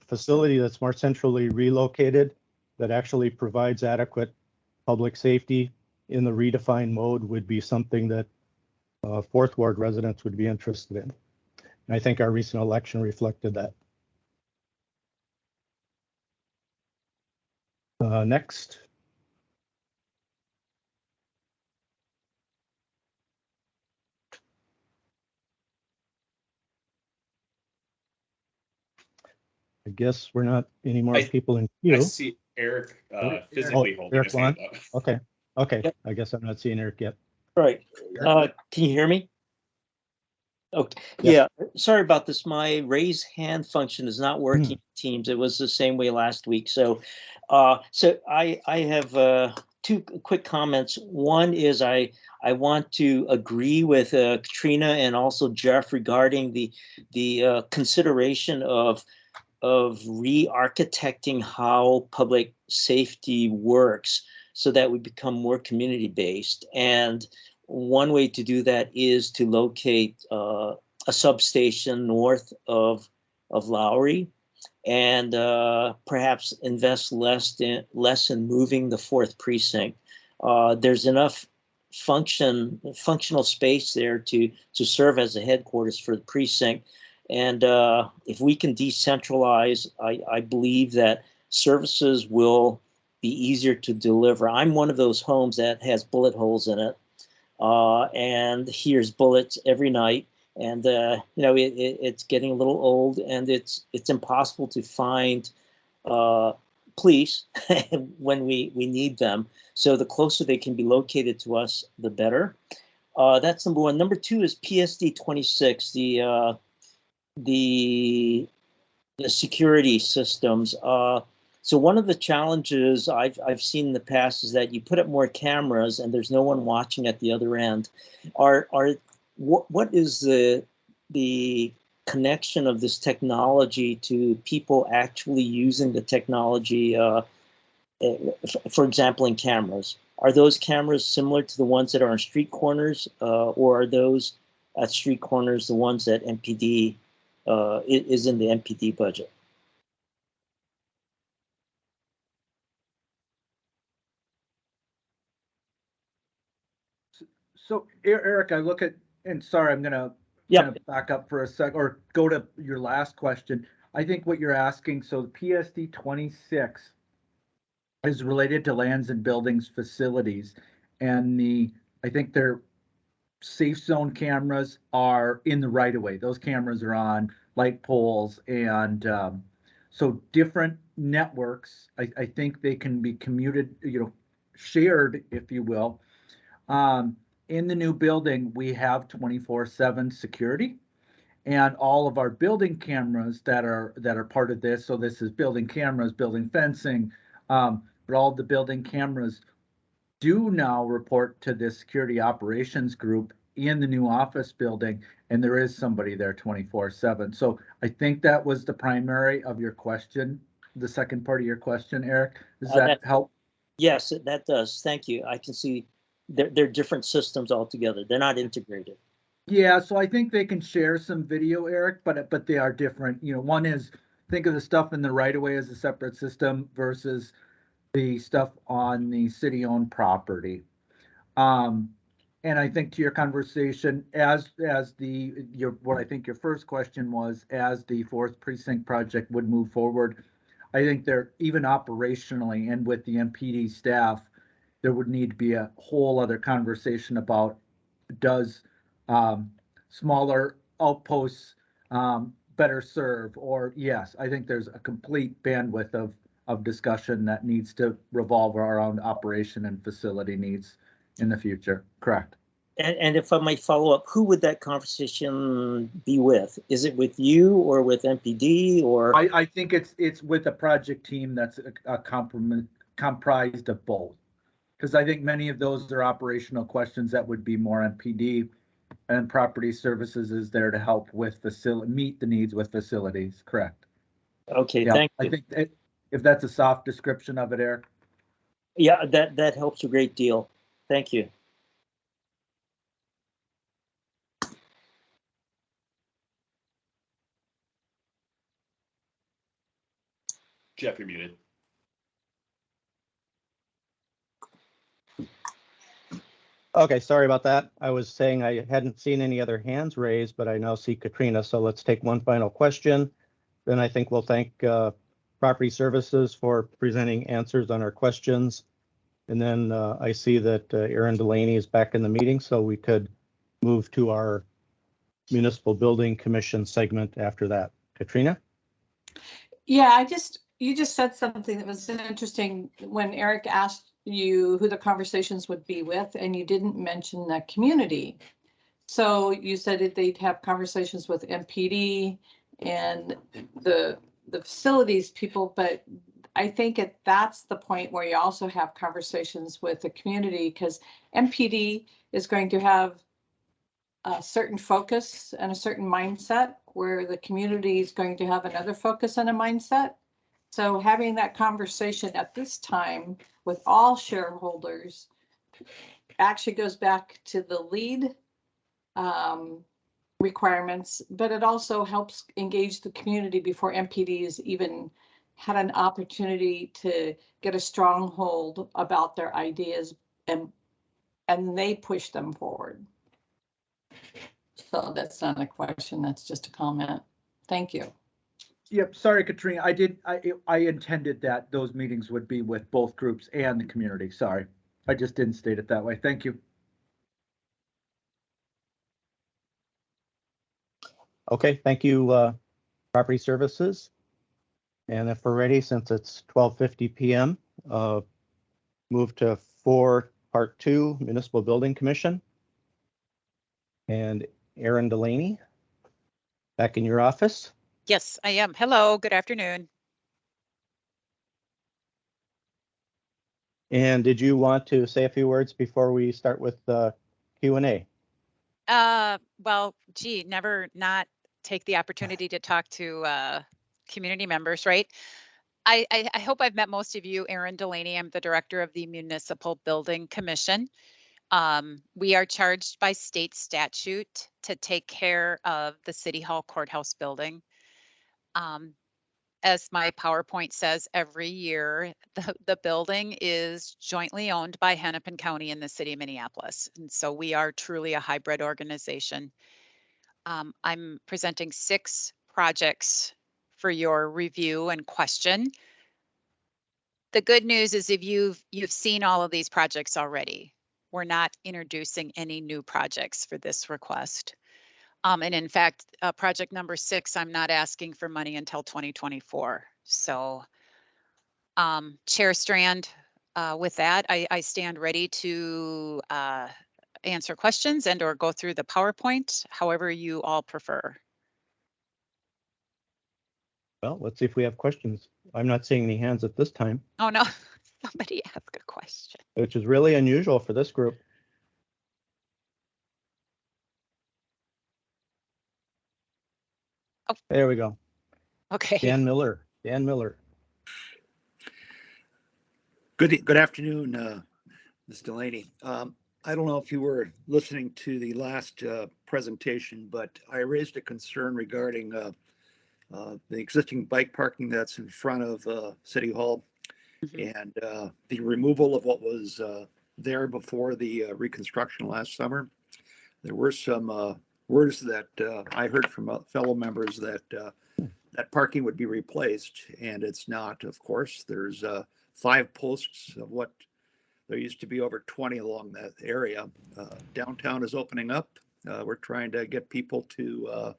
facility that's more centrally relocated, that actually provides adequate public safety in the redefined mode, would be something that 4th Ward residents would be interested in. And I think our recent election reflected that. Next. I guess we're not any more people in queue. I see Eric physically holding Eric his hand Wan? up. Okay. Okay. Yep. I guess I'm not seeing Eric yet. Right. Can you hear me? Okay. Yes. Yeah. Sorry about this. My raise hand function is not working in Teams. It was the same way last week. So, I have 2 quick comments. One is I want to agree with Katrina and also Jeff regarding the consideration of re-architecting how public safety works so that we become more community based. And one way to do that is to locate a substation north of Lowry, and perhaps invest less in moving the 4th precinct. There's enough functional space there to serve as a headquarters for the precinct. And if we can decentralize, I believe that services will be easier to deliver. I'm one of those homes that has bullet holes in it, and hears bullets every night. And it's getting a little old, and it's impossible to find police when we need them. So the closer they can be located to us, the better. That's number one. Number 2 is PSD 26, the security systems. So one of the challenges I've seen in the past is that you put up more cameras and there's no one watching at the other end. What is the connection of this technology to people actually using the technology? For example, in cameras, are those cameras similar to the ones that are on street corners, or are those at street corners the ones that MPD is in the MPD budget? So Eric, I look at, and sorry, I'm gonna Yep. kind of back up for a sec, or go to your last question. I think what you're asking, so the PSD 26 is related to lands and buildings facilities, and I think their safe zone cameras are in the right of way. Those cameras are on light poles, and so different networks. I think they can be commuted, shared, if you will. In the new building, we have 24/7 security, and all of our building cameras that are part of this. So this is building cameras, building fencing, but all the building cameras do now report to this security operations group in the new office building, and there is somebody there 24/7. So I think that was the primary of your question, the second part of your question, Eric. Does that help? Yes, that does. Thank you. I can see they're different systems altogether. They're not integrated. Yeah, so I think they can share some video, Eric, but they are different. One is think of the stuff in the right of way as a separate system versus the stuff on the city-owned property. And I think to your conversation, what I think your first question was, as the fourth precinct project would move forward, I think there, even operationally and with the MPD staff, there would need to be a whole other conversation about, does smaller outposts better serve? Or yes, I think there's a complete bandwidth of discussion that needs to revolve around operation and facility needs in the future. Correct. And if I might follow up, who would that conversation be with? Is it with you or with MPD or? I think it's with a project team that's comprised of both. Because I think many of those are operational questions that would be more MPD, and property services is there to help with meet the needs with facilities. Correct. Okay, Yeah, thank you. I think if that's a soft description of it, Eric. Yeah, that helps a great deal. Thank you. Jeff, you're muted. Okay, sorry about that. I was saying I hadn't seen any other hands raised, but I now see Katrina. So let's take one final question. Then I think we'll thank Property Services for presenting answers on our questions. And then I see that Aaron Delaney is back in the meeting, so we could move to our Municipal Building Commission segment after that. Katrina? Yeah, you just said something that was interesting when Eric asked you who the conversations would be with, and you didn't mention the community. So you said that they'd have conversations with MPD and the facilities people, but I think that's the point where you also have conversations with the community, because MPD is going to have a certain focus and a certain mindset, where the community is going to have another focus and a mindset. So having that conversation at this time with all shareholders actually goes back to the lead requirements, but it also helps engage the community before MPDs even had an opportunity to get a stronghold about their ideas, and they push them forward. So that's not a question, that's just a comment. Thank you. Yep, sorry, Katrina. I intended that those meetings would be with both groups and the community. Sorry, I just didn't state it that way. Thank you. Okay, thank you, Property Services. And if we're ready, since it's 12:50 p.m., move to Part 2, Municipal Building Commission. And Aaron Delaney, back in your office. Yes, I am. Hello, good afternoon. And did you want to say a few words before we start with the Q&A? Well, gee, never not take the opportunity to talk to community members, right? I hope I've met most of you. Aaron Delaney, I'm the director of the Municipal Building Commission. We are charged by state statute to take care of the City Hall Courthouse building. As my PowerPoint says, every year, the building is jointly owned by Hennepin County and the City of Minneapolis. And so we are truly a hybrid organization. I'm presenting 6 projects for your review and question. The good news is if you've seen all of these projects already, we're not introducing any new projects for this request. And in fact, project number 6, I'm not asking for money until 2024. So Chair Strand, with that, I stand ready to answer questions and or go through the PowerPoint, however you all prefer. Well, let's see if we have questions. I'm not seeing any hands at this time. Oh, no, somebody ask a question. Which is really unusual for this group. Oh. There we go. Okay. Dan Miller. Good afternoon, Ms. Delaney. I don't know if you were listening to the last presentation, but I raised a concern regarding the existing bike parking that's in front of City Hall, and the removal of what was there before the reconstruction last summer. There were some words that I heard from fellow members that that parking would be replaced, and it's not, of course. There's 5 posts of what there used to be over 20 along that area. Downtown is opening up. We're trying to get people to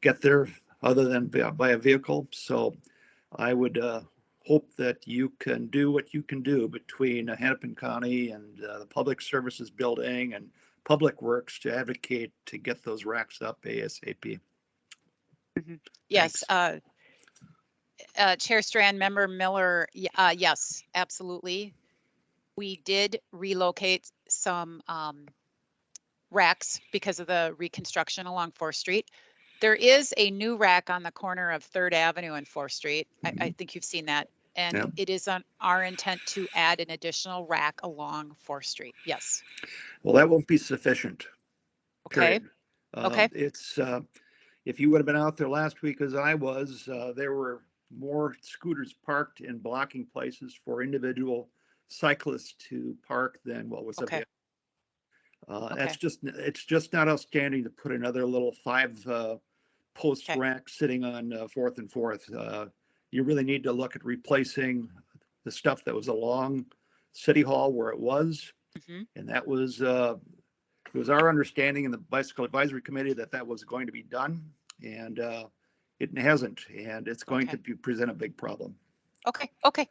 get there other than by a vehicle. So I would hope that you can do what you can do between Hennepin County and the Public Services Building and Public Works to advocate to get those racks up ASAP. Yes. Chair Strand, Member Miller, yes, absolutely. We did relocate some racks because of the reconstruction along 4th Street. There is a new rack on the corner of 3rd Avenue and 4th Street. I think you've seen that. And it is on our intent to add an additional rack along 4th Street. Yes. Well, that won't be sufficient. Okay. Okay. It's if you would have been out there last week as I was, there were more scooters parked in blocking places for individual cyclists to park than what was available. That's it's just not outstanding to put another little 5 post rack sitting on 4th and 4th. You really need to look at replacing the stuff that was along City Hall where it was, and that was it was our understanding in the Bicycle Advisory Committee that that was going to be done, and it hasn't, and it's going to present a big problem. Okay. Okay.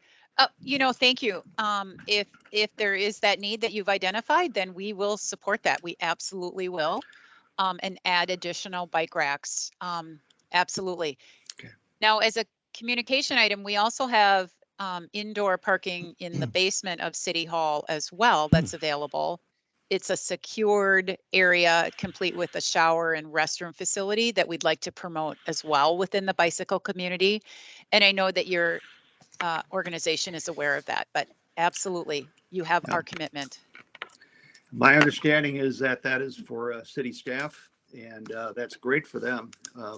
You know, thank you. If there is that need that you've identified, then we will support that. We absolutely will, and add additional bike racks. Absolutely. Now, as a communication item, we also have indoor parking in the basement of City Hall as well that's available. It's a secured area complete with a shower and restroom facility that we'd like to promote as well within the bicycle community. And I know that your organization is aware of that, but absolutely, you have our commitment. My understanding is that that is for city staff, and that's great for them,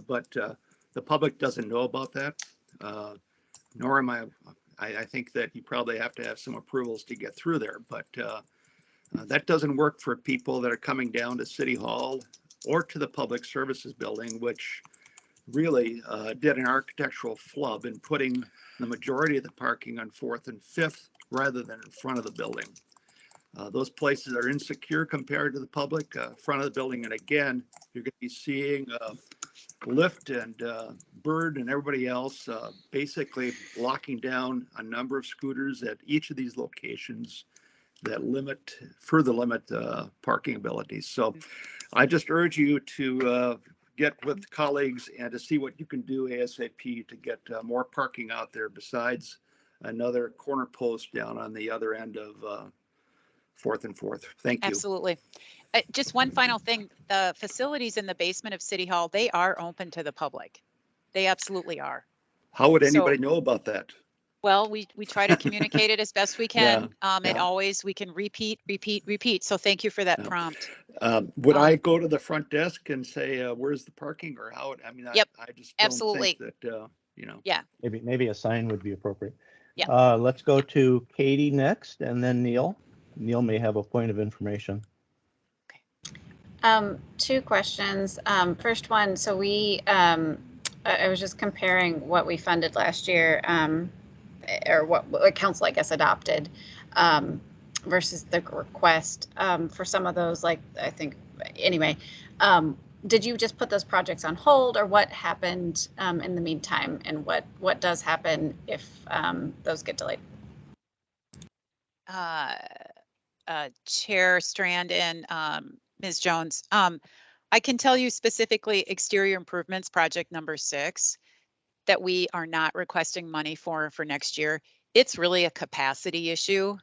but the public doesn't know about that, nor am I think that you probably have to have some approvals to get through there, but that doesn't work for people that are coming down to City Hall or to the Public Services Building, which really did an architectural flub in putting the majority of the parking on 4th and 5th rather than in front of the building. Those places are insecure compared to the public, front of the building. And again, you're going to be seeing Lyft and Bird and everybody else basically locking down a number of scooters at each of these locations that further limit parking abilities. So I just urge you to get with colleagues and to see what you can do ASAP to get more parking out there besides another corner post down on the other end of 4th and 4th. Thank you. Absolutely. Just one final thing, the facilities in the basement of City Hall, they are open to the public. They absolutely are. How would anybody know about that? Well, we try to communicate it as best we can. And always we can repeat. So thank you for that prompt. Would I go to the front desk and say, where's the parking, or how? I mean, Yep, I just absolutely. don't think that, you know. Yeah. Maybe a sign would be appropriate. Yeah. Let's go to Katie next, and then Neil. Neil may have a point of information. 2 questions. First one, so I was just comparing what we funded last year, or what council, I guess, adopted, versus the request for some of those, like, I think, anyway. Did you just put those projects on hold, or what happened in the meantime, and what does happen if those get delayed? Chair Strand and Ms. Jones, I can tell you specifically exterior improvements project number 6 that we are not requesting money for next year. It's really a capacity issue.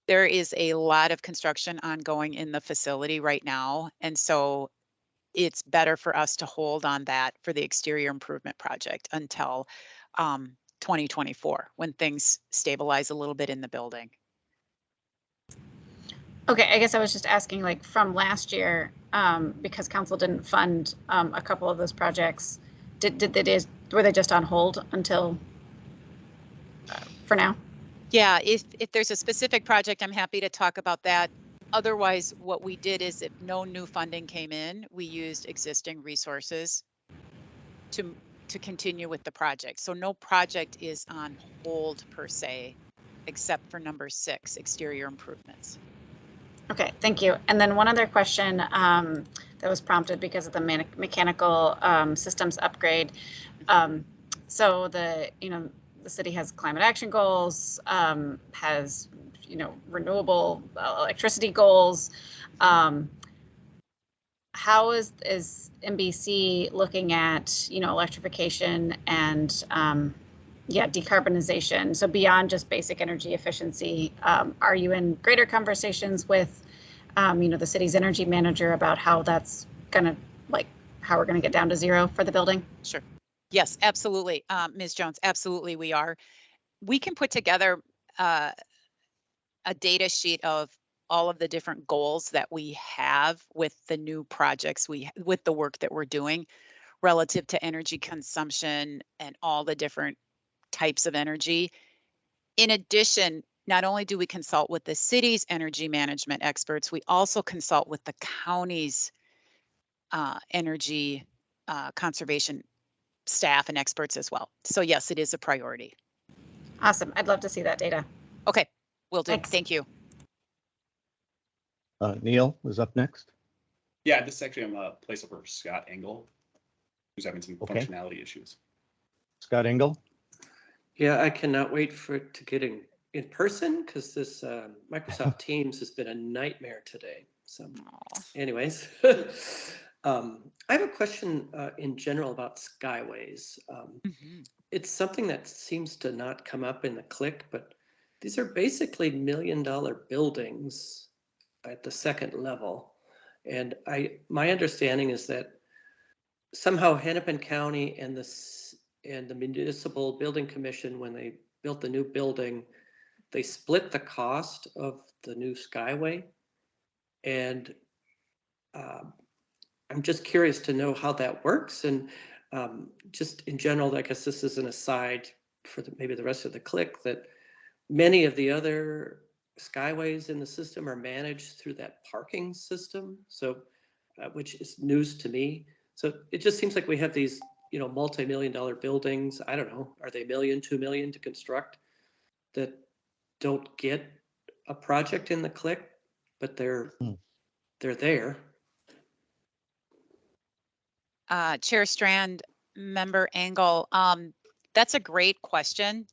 There is a lot of construction ongoing in the facility right now, and so it's better for us to hold on that for the exterior improvement project until 2024, when things stabilize a little bit in the building. Okay, I guess I was just asking, like, from last year, because council didn't fund a couple of those projects. were they just on hold until for now? Yeah, if there's a specific project, I'm happy to talk about that. Otherwise, what we did is if no new funding came in, we used existing resources to continue with the project. So no project is on hold per se, except for number 6, exterior improvements. Okay, thank you. And then one other question that was prompted because of the mechanical systems upgrade. So the city has climate action goals, has renewable electricity goals. How is MBC looking at electrification and decarbonization? So beyond just basic energy efficiency, are you in greater conversations with the city's energy manager about how that's gonna how we're gonna get down to zero for the building? Sure. Yes, absolutely. Ms. Jones, absolutely we are. We can put together a data sheet of all of the different goals that we have with the new projects with the work that we're doing relative to energy consumption and all the different types of energy. In addition, not only do we consult with the city's energy management experts, we also consult with the county's energy conservation staff and experts as well. So yes, it is a priority. Awesome. I'd love to see that data. Okay, will do. Thanks. Thank you. Neil is up next. Yeah, this is actually a place for Scott Engel, who's having some Okay. functionality issues. Scott Engel. Yeah, I cannot wait for it to get in person because this Microsoft Teams has been a nightmare today. So anyways, I have a question in general about skyways. It's something that seems to not come up in the click, but these are basically $1 million buildings at the second level. And my understanding is that somehow Hennepin County and the Municipal Building Commission, when they built the new building, they split the cost of the new Skyway. And I'm just curious to know how that works. And just in general, I guess this is an aside for maybe the rest of the click, that many of the other Skyways in the system are managed through that parking system. So, which is news to me. So it just seems like we have these multi-million-dollar buildings. I don't know, are they $1 million, $2 million to construct that don't get a project in the click, but they're there. Chair Strand, Member Engel, that's a great question.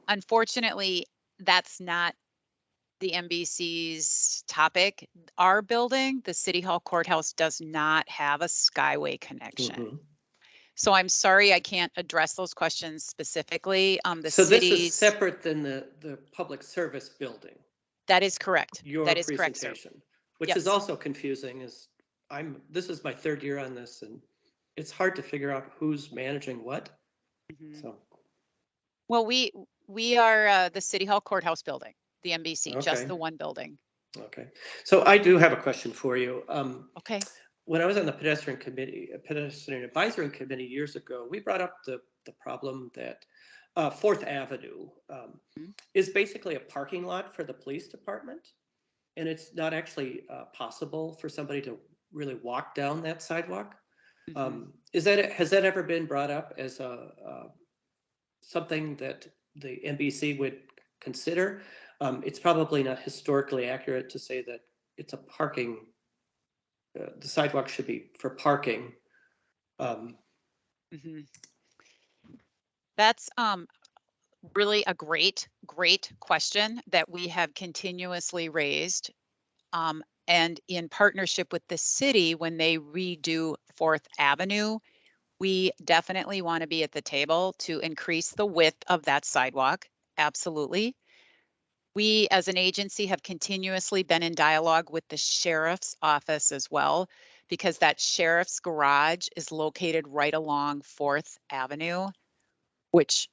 Unfortunately, that's not the MBC's topic. Our building, the City Hall Courthouse, does not have a Skyway connection. So I'm sorry I can't address those questions specifically. So this is separate than the public service building. That is correct. Your that is correct, sir. Which Yes. is also confusing. This is my 3rd year on this, and it's hard to figure out who's managing what. So. Well, we are the City Hall Courthouse building, the MBC, just Okay. the one building. Okay. So I do have a question for you. Okay. When I was on the pedestrian advisory committee years ago, we brought up the problem that 4th Avenue is basically a parking lot for the police department. And it's not actually possible for somebody to really walk down that sidewalk. Has that ever been brought up as something that the NBC would consider? It's probably not historically accurate to say that it's a parking, the sidewalk should be for parking. That's really a great question that we have continuously raised. And in partnership with the city, when they redo 4th Avenue, we definitely want to be at the table to increase the width of that sidewalk. Absolutely. We as an agency have continuously been in dialogue with the sheriff's office as well, because that sheriff's garage is located right along 4th Avenue, which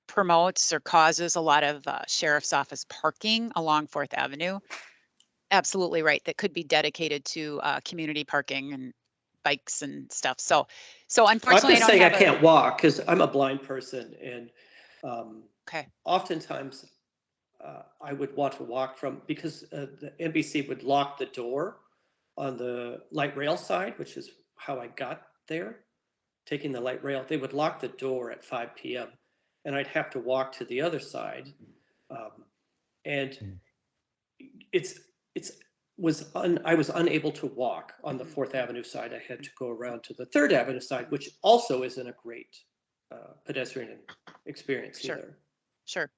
promotes or causes a lot of sheriff's office parking along 4th Avenue. Absolutely right. That could be dedicated to community parking and bikes and stuff. So I'm unfortunately, I just don't saying I have can't walk because I'm a blind person, and Okay. oftentimes I would want to walk from, because the NBC would lock the door on the light rail side, which is how I got there, taking the light rail. They would lock the door at 5 p.m. and I'd have to walk to the other side. And I was unable to walk on the 4th Avenue side. I had to go around to the 3rd Avenue side, which also isn't a great pedestrian experience either. Sure.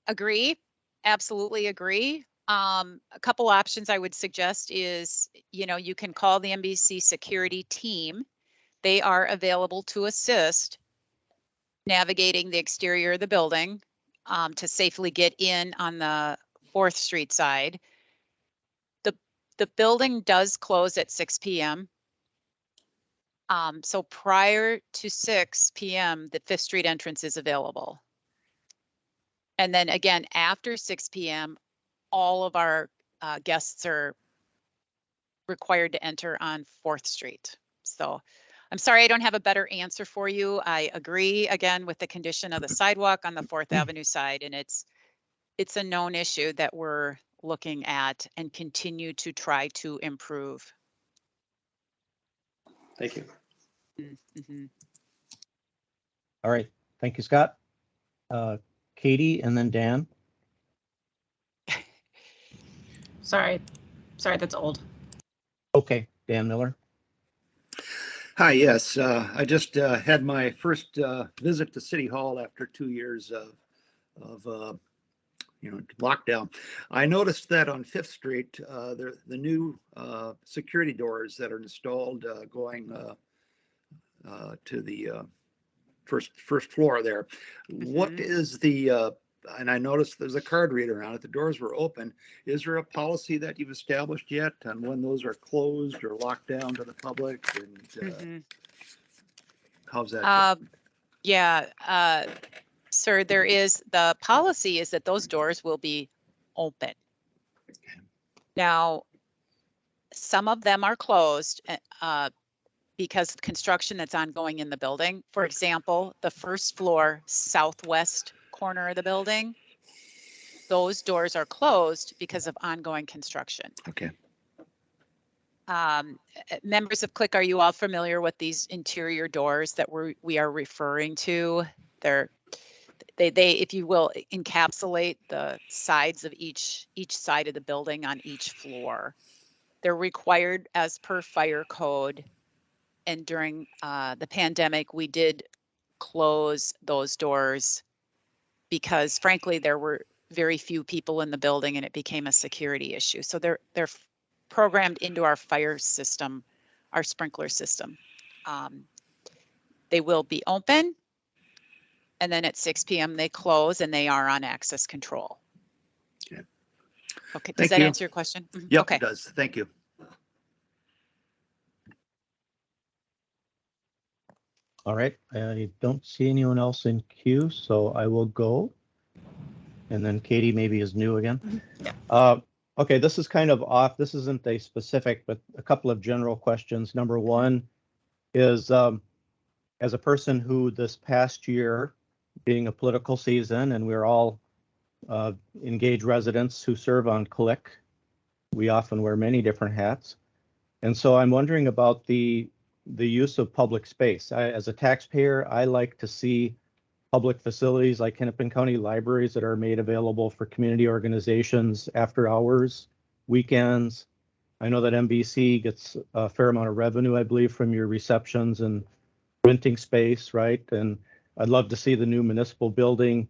Agree. Absolutely agree. A couple options I would suggest is, you can call the NBC security team. They are available to assist navigating the exterior of the building to safely get in on the 4th Street side. The building does close at 6 p.m. So prior to 6 p.m., the 5th Street entrance is available. And then again, after 6 p.m., all of our guests are required to enter on 4th Street. So I'm sorry, I don't have a better answer for you. I agree again with the condition of the sidewalk on the 4th Avenue side, and it's a known issue that we're looking at and continue to try to improve. Thank you. Mm-hmm. All right. Thank you, Scott. Katie and then Dan. Sorry, that's old. Okay, Dan Miller. Hi, yes, I just had my first visit to City Hall after 2 years of lockdown. I noticed that on 5th Street, the new security doors that are installed going to the first floor there. What is the and I noticed there's a card reader on it. The doors were open. Is there a policy that you've established yet on when those are closed or locked down to the public? And how's that? Yeah, sir, the policy is that those doors will be open. Now, some of them are closed because of construction that's ongoing in the building. For example, the 1st floor southwest corner of the building, those doors are closed because of ongoing construction. Okay. Members of Click, are you all familiar with these interior doors that we are referring to? They, if you will, encapsulate the sides of each side of the building on each floor. They're required as per fire code. And during the pandemic, we did close those doors because frankly, there were very few people in the building and it became a security issue. So they're programmed into our fire system, our sprinkler system. They will be open, and then at 6 p.m. they close and they are on access control. Okay, does that answer your question? Yep, okay. It does. Thank you. All right, I don't see anyone else in queue, so I will go. And then Katie maybe is new again. Yeah. Okay, this is kind of off. This isn't a specific, but a couple of general questions. Number one is, as a person who this past year, being a political season, and we're all engaged residents who serve on Click, we often wear many different hats. And so I'm wondering about the use of public space. As a taxpayer, I like to see public facilities like Hennepin County libraries that are made available for community organizations after hours, weekends. I know that NBC gets a fair amount of revenue, I believe, from your receptions and renting space, right? And I'd love to see the new municipal building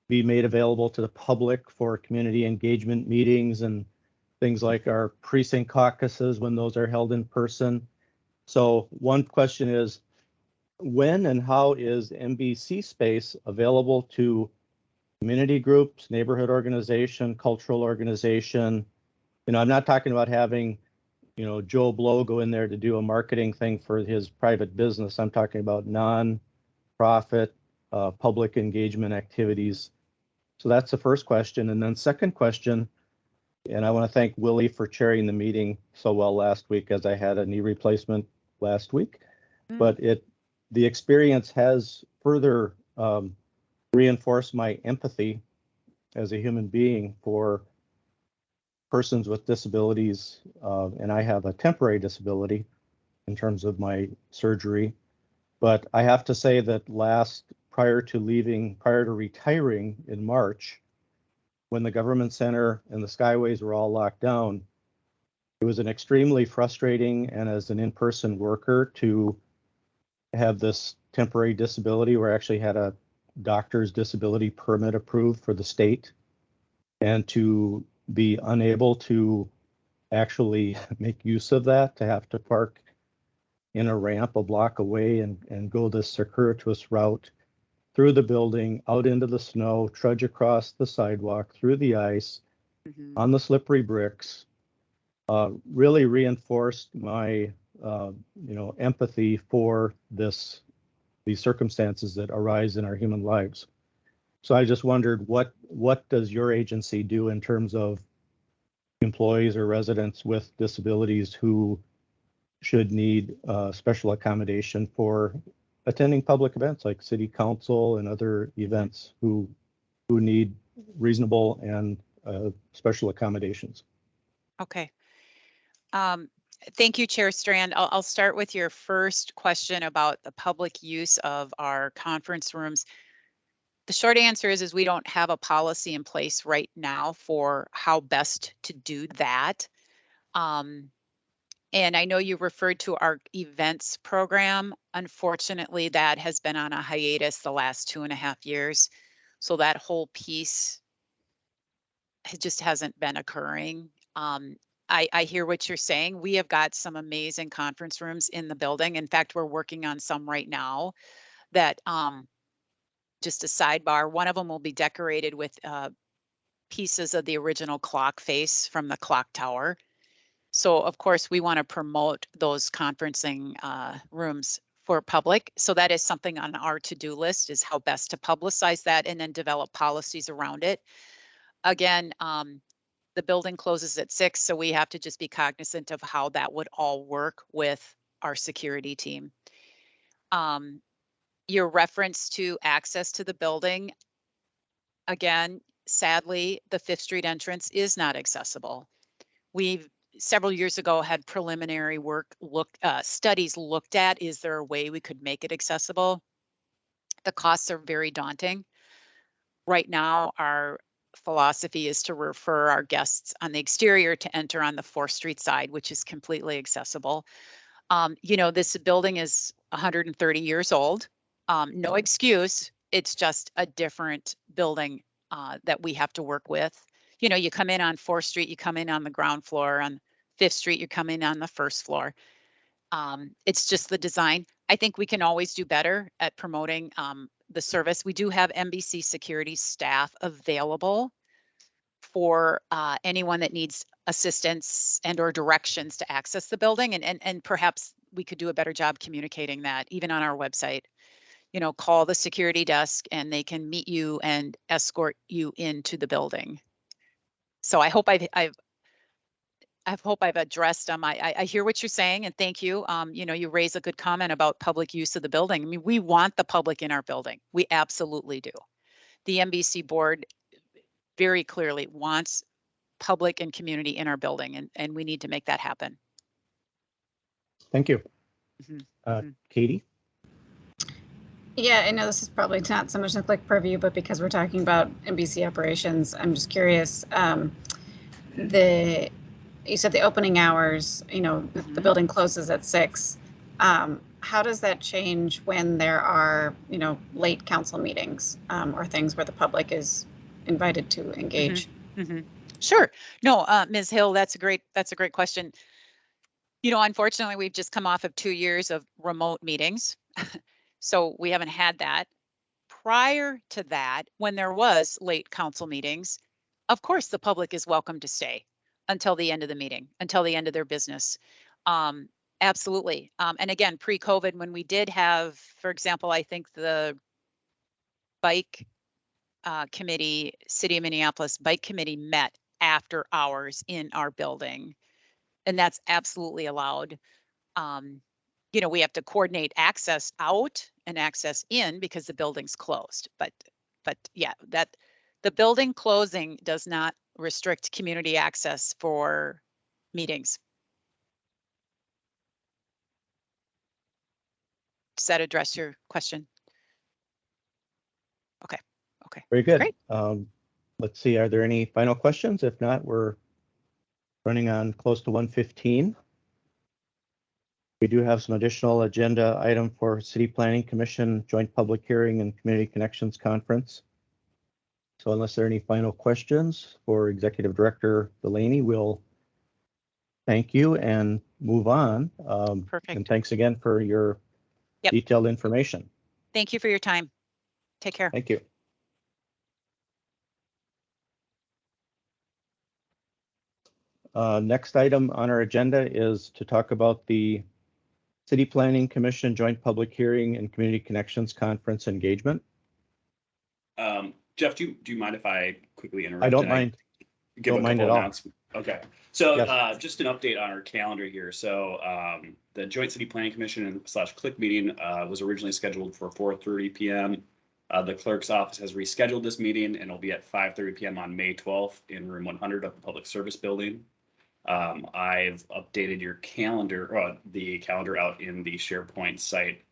be made available to the public for community engagement meetings and things like our precinct caucuses when those are held in person. So one question is, when and how is NBC space available to community groups, neighborhood organization, cultural organization? I'm not talking about having, Joe Blow go in there to do a marketing thing for his private business. I'm talking about non-profit, public engagement activities. So that's the first question. And then second question, And I want to thank Willie for chairing the meeting so well last week, as I had a knee replacement last week. But the experience has further reinforced my empathy as a human being for persons with disabilities. And I have a temporary disability in terms of my surgery. But I have to say that prior to retiring in March, when the government center and the skyways were all locked down, it was an extremely frustrating, and as an in-person worker, to have this temporary disability where I actually had a doctor's disability permit approved for the state, and to be unable to actually make use of that, to have to park in a ramp a block away and go this circuitous route through the building, out into the snow, trudge across the sidewalk, through the ice, on the slippery bricks, really reinforced my, empathy for these circumstances that arise in our human lives. So I just wondered, what does your agency do in terms of employees or residents with disabilities who should need special accommodation for attending public events like city council and other events, who need reasonable and special accommodations? Okay. Thank you, Chair Strand. I'll start with your first question about the public use of our conference rooms. The short answer is we don't have a policy in place right now for how best to do that. And I know you referred to our events program. Unfortunately, that has been on a hiatus the last 2.5 years. So that whole piece just hasn't been occurring. I hear what you're saying. We have got some amazing conference rooms in the building. In fact, we're working on some right now that, just a sidebar, one of them will be decorated with pieces of the original clock face from the clock tower. So of course, we want to promote those conferencing rooms for public. So that is something on our to-do list, is how best to publicize that and then develop policies around it. Again, the building closes at 6, so we have to just be cognizant of how that would all work with our security team. Your reference to access to the building, again, sadly, the 5th Street entrance is not accessible. We've several years ago had preliminary studies looked at, is there a way we could make it accessible? The costs are very daunting. Right now, our philosophy is to refer our guests on the exterior to enter on the 4th Street side, which is completely accessible. This building is 130 years old. No excuse. It's just a different building that we have to work with. You come in on 4th Street, you come in on the ground floor. On 5th Street, you come in on the 1st floor. It's just the design. I think we can always do better at promoting the service. We do have NBC security staff available for anyone that needs assistance and or directions to access the building. And perhaps we could do a better job communicating that even on our website. Call the security desk and they can meet you and escort you into the building. So I hope I've addressed them. I hear what you're saying, and thank you. You raise a good comment about public use of the building. I mean, we want the public in our building. We absolutely do. The NBC board very clearly wants public and community in our building, and we need to make that happen. Thank you. Katie? Yeah, I know this is probably not so much like purview, but because we're talking about NBC operations, I'm just curious. You said the opening hours, the building closes at 6. How does that change when there are, late council meetings or things where the public is invited to engage? Sure. No, Ms. Hill, that's a great question. Unfortunately, we've just come off of 2 years of remote meetings. So we haven't had that. Prior to that, when there was late council meetings, of course, the public is welcome to stay until the end of the meeting, until the end of their business. Absolutely. And again, pre-COVID, when we did have, for example, I think the bike committee, City of Minneapolis bike committee met after hours in our building. And that's absolutely allowed. We have to coordinate access out and access in because the building's closed. But yeah, that the building closing does not restrict community access for meetings. Does that address your question? Okay. Very good. Great. Let's see, are there any final questions? If not, we're running on close to 1:15. We do have some additional agenda item for City Planning Commission Joint Public Hearing and Community Connections Conference. So unless there are any final questions for Executive Director Delaney, we'll thank you and move on. Perfect. And thanks again for your detailed information. Thank you for your time. Take care. Thank you. Next item on our agenda is to talk about the City Planning Commission Joint Public Hearing and Community Connections Conference engagement. Jeff, do you mind if I quickly interrupt? I don't mind. Give Don't a mind couple at all. announcements. Okay. So Yes. just an update on our calendar here. So the Joint City Planning Commission / Click meeting was originally scheduled for 4:30 p.m. The clerk's office has rescheduled this meeting and it'll be at 5:30 p.m. on May 12th in room 100 of the Public Service Building. I've updated your calendar, the calendar out in the SharePoint site.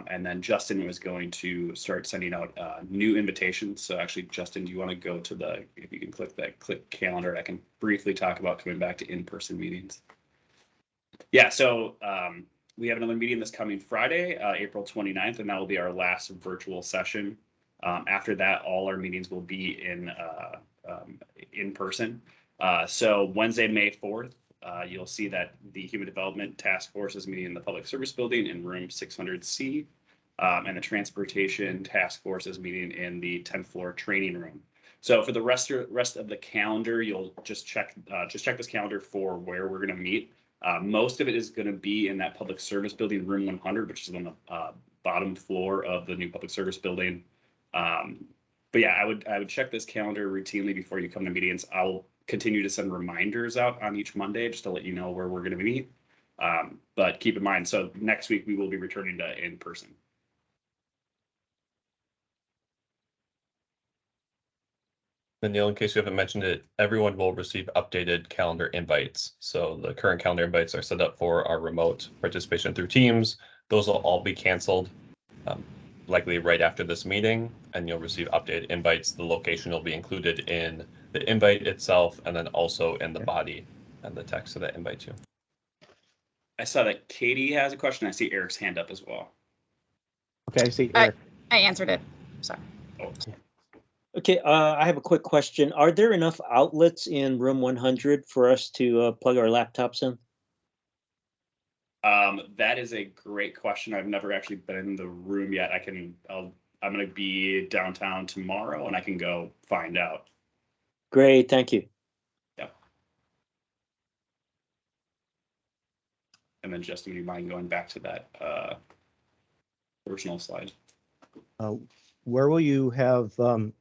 And then Justin was going to start sending out new invitations. So actually, Justin, do you want to go to if you can click calendar, I can briefly talk about coming back to in-person meetings. Yeah, so we have another meeting this coming Friday, April 29th, and that will be our last virtual session. After that, all our meetings will be in person. So Wednesday, May 4th, you'll see that the Human Development Task Force is meeting in the Public Service Building in room 600C, and the Transportation Task Force is meeting in the 10th floor training room. So for the rest of the calendar, you'll just check this calendar for where we're going to meet. Most of it is going to be in that Public Service Building, room 100, which is on the bottom floor of the new Public Service Building. But yeah, I would check this calendar routinely before you come to meetings. I'll continue to send reminders out on each Monday just to let you know where we're going to meet. But keep in mind, so next week we will be returning to in person. And Neil, in case you haven't mentioned it, everyone will receive updated calendar invites. So the current calendar invites are set up for our remote participation through Teams. Those will all be canceled likely right after this meeting, and you'll receive updated invites. The location will be included in the invite itself, and then also in the body and the text of that invite too. I saw that Katie has a question. I see Eric's hand up as well. Okay, I see Eric. I answered it. Sorry. Okay, I have a quick question. Are there enough outlets in room 100 for us to plug our laptops in? That is a great question. I've never actually been in the room yet. I'm going to be downtown tomorrow and I can go find out. Great, thank you. Yeah. And then Justin, do you mind going back to that original slide? Where will you have, so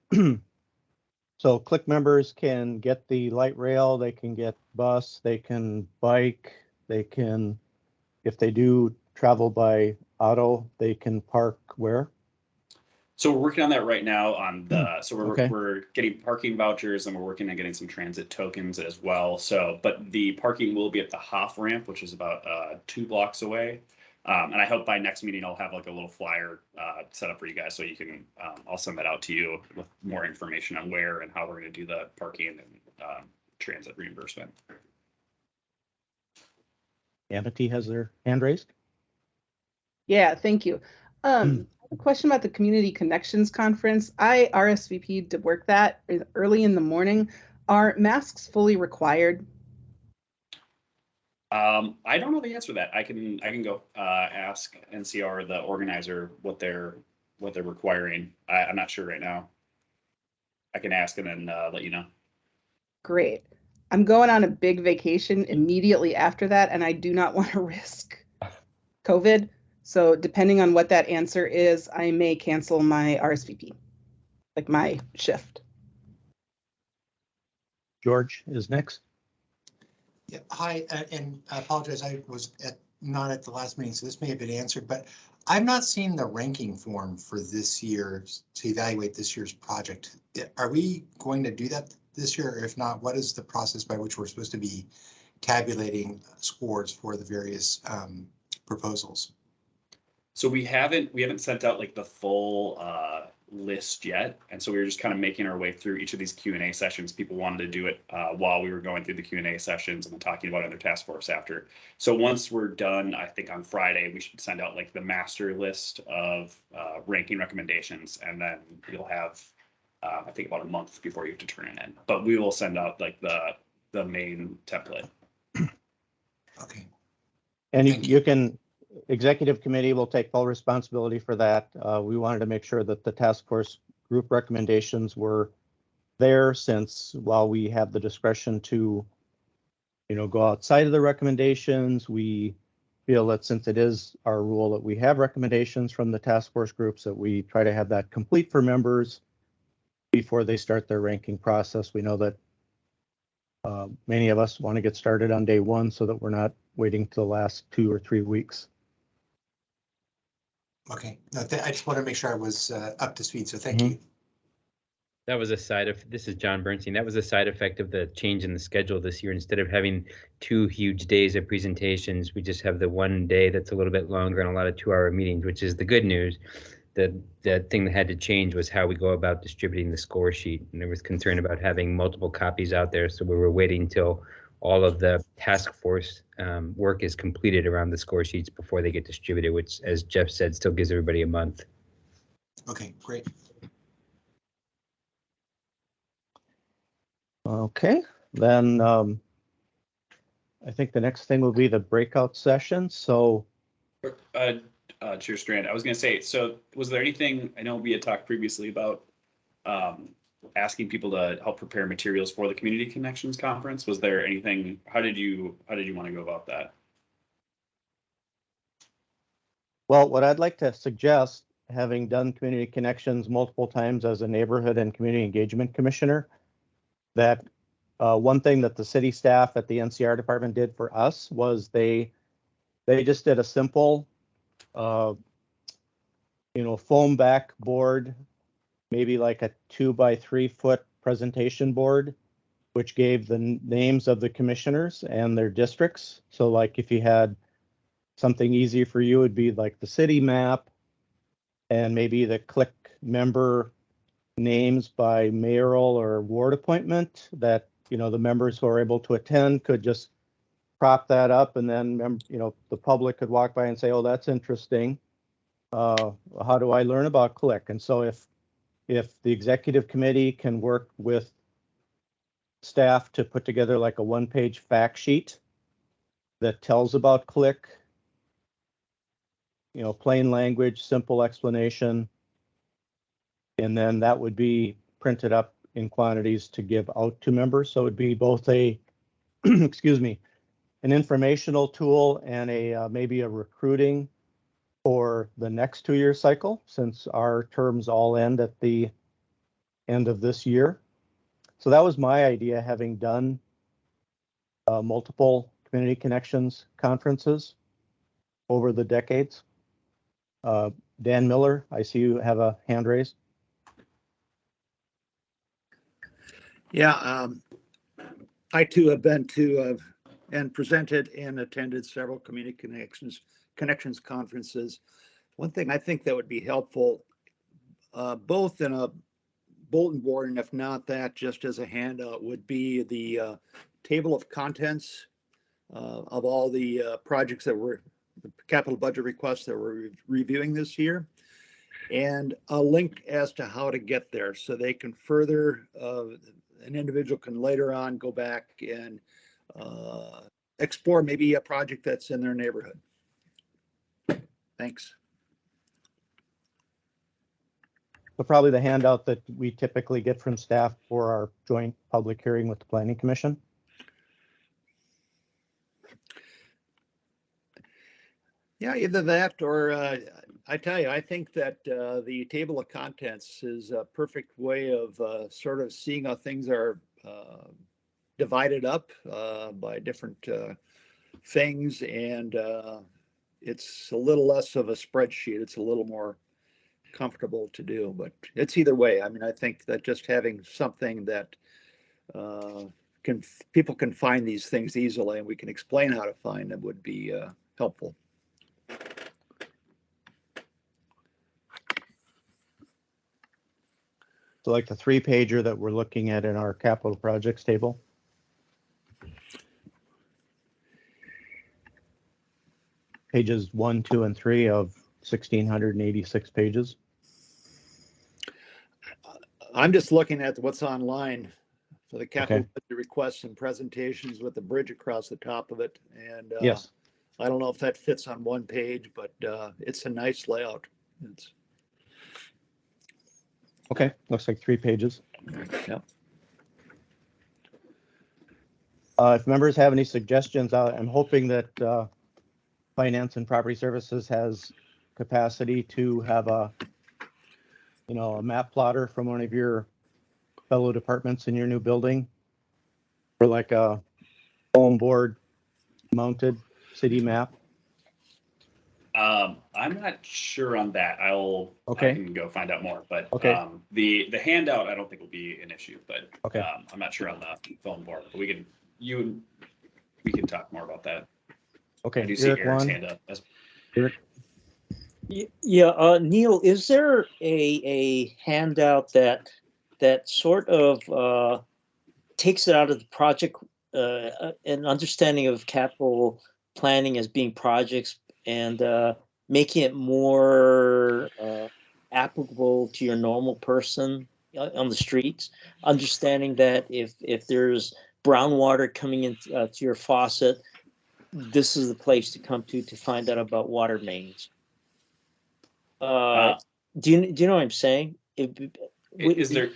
Click members can get the light rail, they can get bus, they can bike, they can, if they do travel by auto, they can park where? So we're working on that right now on we're getting parking vouchers and we're working on getting some transit tokens as well. So, but the parking will be at the Hoff ramp, which is about 2 blocks away. And I hope by next meeting, I'll have like a little flyer set up for you guys so you can, I'll send that out to you with more information on where and how we're going to do the parking and transit reimbursement. Amity has their hand raised. Yeah, thank you. A question about the Community Connections Conference. I RSVP'd to work that early in the morning. Are masks fully required? I don't know the answer to that. I can go ask NCR, the organizer, what they're requiring. I'm not sure right now. I can ask and then let you know. Great. I'm going on a big vacation immediately after that, and I do not want to risk COVID. So depending on what that answer is, I may cancel my RSVP, like my shift. George is next. Yeah, hi, and I apologize, I was not at the last meeting, so this may have been answered, but I've not seen the ranking form for this year to evaluate this year's project. Are we going to do that this year? Or if not, what is the process by which we're supposed to be tabulating scores for the various proposals? So we haven't sent out like the full list yet, and so we were just kind of making our way through each of these Q&A sessions. People wanted to do it while we were going through the Q&A sessions and then talking about other task force after. So once we're done, I think on Friday we should send out like the master list of ranking recommendations, and then you'll have I think about a month before you have to turn it in. But we will send out like the main template. Okay. And you can, executive committee will take full responsibility for that. We wanted to make sure that the task force group recommendations were there, since while we have the discretion to, go outside of the recommendations, we feel that since it is our rule that we have recommendations from the task force groups, that we try to have that complete for members before they start their ranking process. We know that many of us want to get started on day one so that we're not waiting till the last 2 or 3 weeks. Okay, no, I just want to make sure I was up to speed, so thank you. That was a side of, this is John Bernstein. That was a side effect of the change in the schedule this year. Instead of having 2 huge days of presentations, we just have the one day that's a little bit longer and a lot of 2-hour meetings, which is the good news. The thing that had to change was how we go about distributing the score sheet. And there was concern about having multiple copies out there. So we were waiting till all of the task force work is completed around the score sheets before they get distributed, which, as Jeff said, still gives everybody a month. Okay, great. Okay, then I think the next thing will be the breakout session. So Chair Strand, I was going to say, so was there anything, I know we had talked previously about asking people to help prepare materials for the Community Connections Conference. Was there anything, how did you want to go about that? well, what I'd like to suggest, having done Community Connections multiple times as a neighborhood and community engagement commissioner, that one thing that the city staff at the NCR department did for us was they just did a simple, foam back board, maybe like a 2-by-3 foot presentation board, which gave the names of the commissioners and their districts. So like if you had something easy for you, it'd be like the city map and maybe the click member names by mayoral or ward appointment, that the members who are able to attend could just prop that up, and then the public could walk by and say, oh, that's interesting. How do I learn about click? And so if the executive committee can work with staff to put together like a 1-page fact sheet that tells about click, plain language, simple explanation, and then that would be printed up in quantities to give out to members. So it would be both a, excuse me, an informational tool and a maybe a recruiting for the next 2-year cycle, since our terms all end at the end of this year. So that was my idea, having done multiple Community Connections conferences over the decades. Dan Miller, I see you have a hand raised. Yeah, I too have been to and presented and attended several Community Connections conferences. One thing I think that would be helpful, both in a bulletin board, and if not that, just as a handout, would be the table of contents of all the projects that were the capital budget requests that we're reviewing this year, and a link as to how to get there, so they can further, an individual can later on go back and explore maybe a project that's in their neighborhood. Thanks. So probably the handout that we typically get from staff for our joint public hearing with the Planning Commission. Yeah, either that or I tell you, I think that the table of contents is a perfect way of sort of seeing how things are divided up by different things, and it's a little less of a spreadsheet. It's a little more comfortable to do, but it's either way. I mean, I think that just having something that people can find these things easily, and we can explain how to find them would be helpful. So like the 3-pager that we're looking at in our capital projects table. Pages 1, 2, and 3 of 1,686 pages. I'm just looking at what's online for the capital Okay. budget requests and presentations with the bridge across the top of it. And Yes. I don't know if that fits on one page, but it's a nice layout. It's Okay, looks like 3 pages. yeah. If members have any suggestions, I'm hoping that Finance and Property Services has capacity to have a map plotter from one of your fellow departments in your new building, or like a foam board mounted city map. I'm not sure on that. I Okay. can go find out more, but Okay. The handout I don't think will be an issue, but Okay. I'm not sure on the phone board. But we can talk more about that. Okay. I do see Eric's hand up. Eric? Yeah, Neil, is there a handout that sort of takes it out of the project, an understanding of capital planning as being projects, and making it more applicable to your normal person on the streets? Understanding that if there's brown water coming into to your faucet, this is the place to come to find out about water mains. Do you know what I'm saying? Is there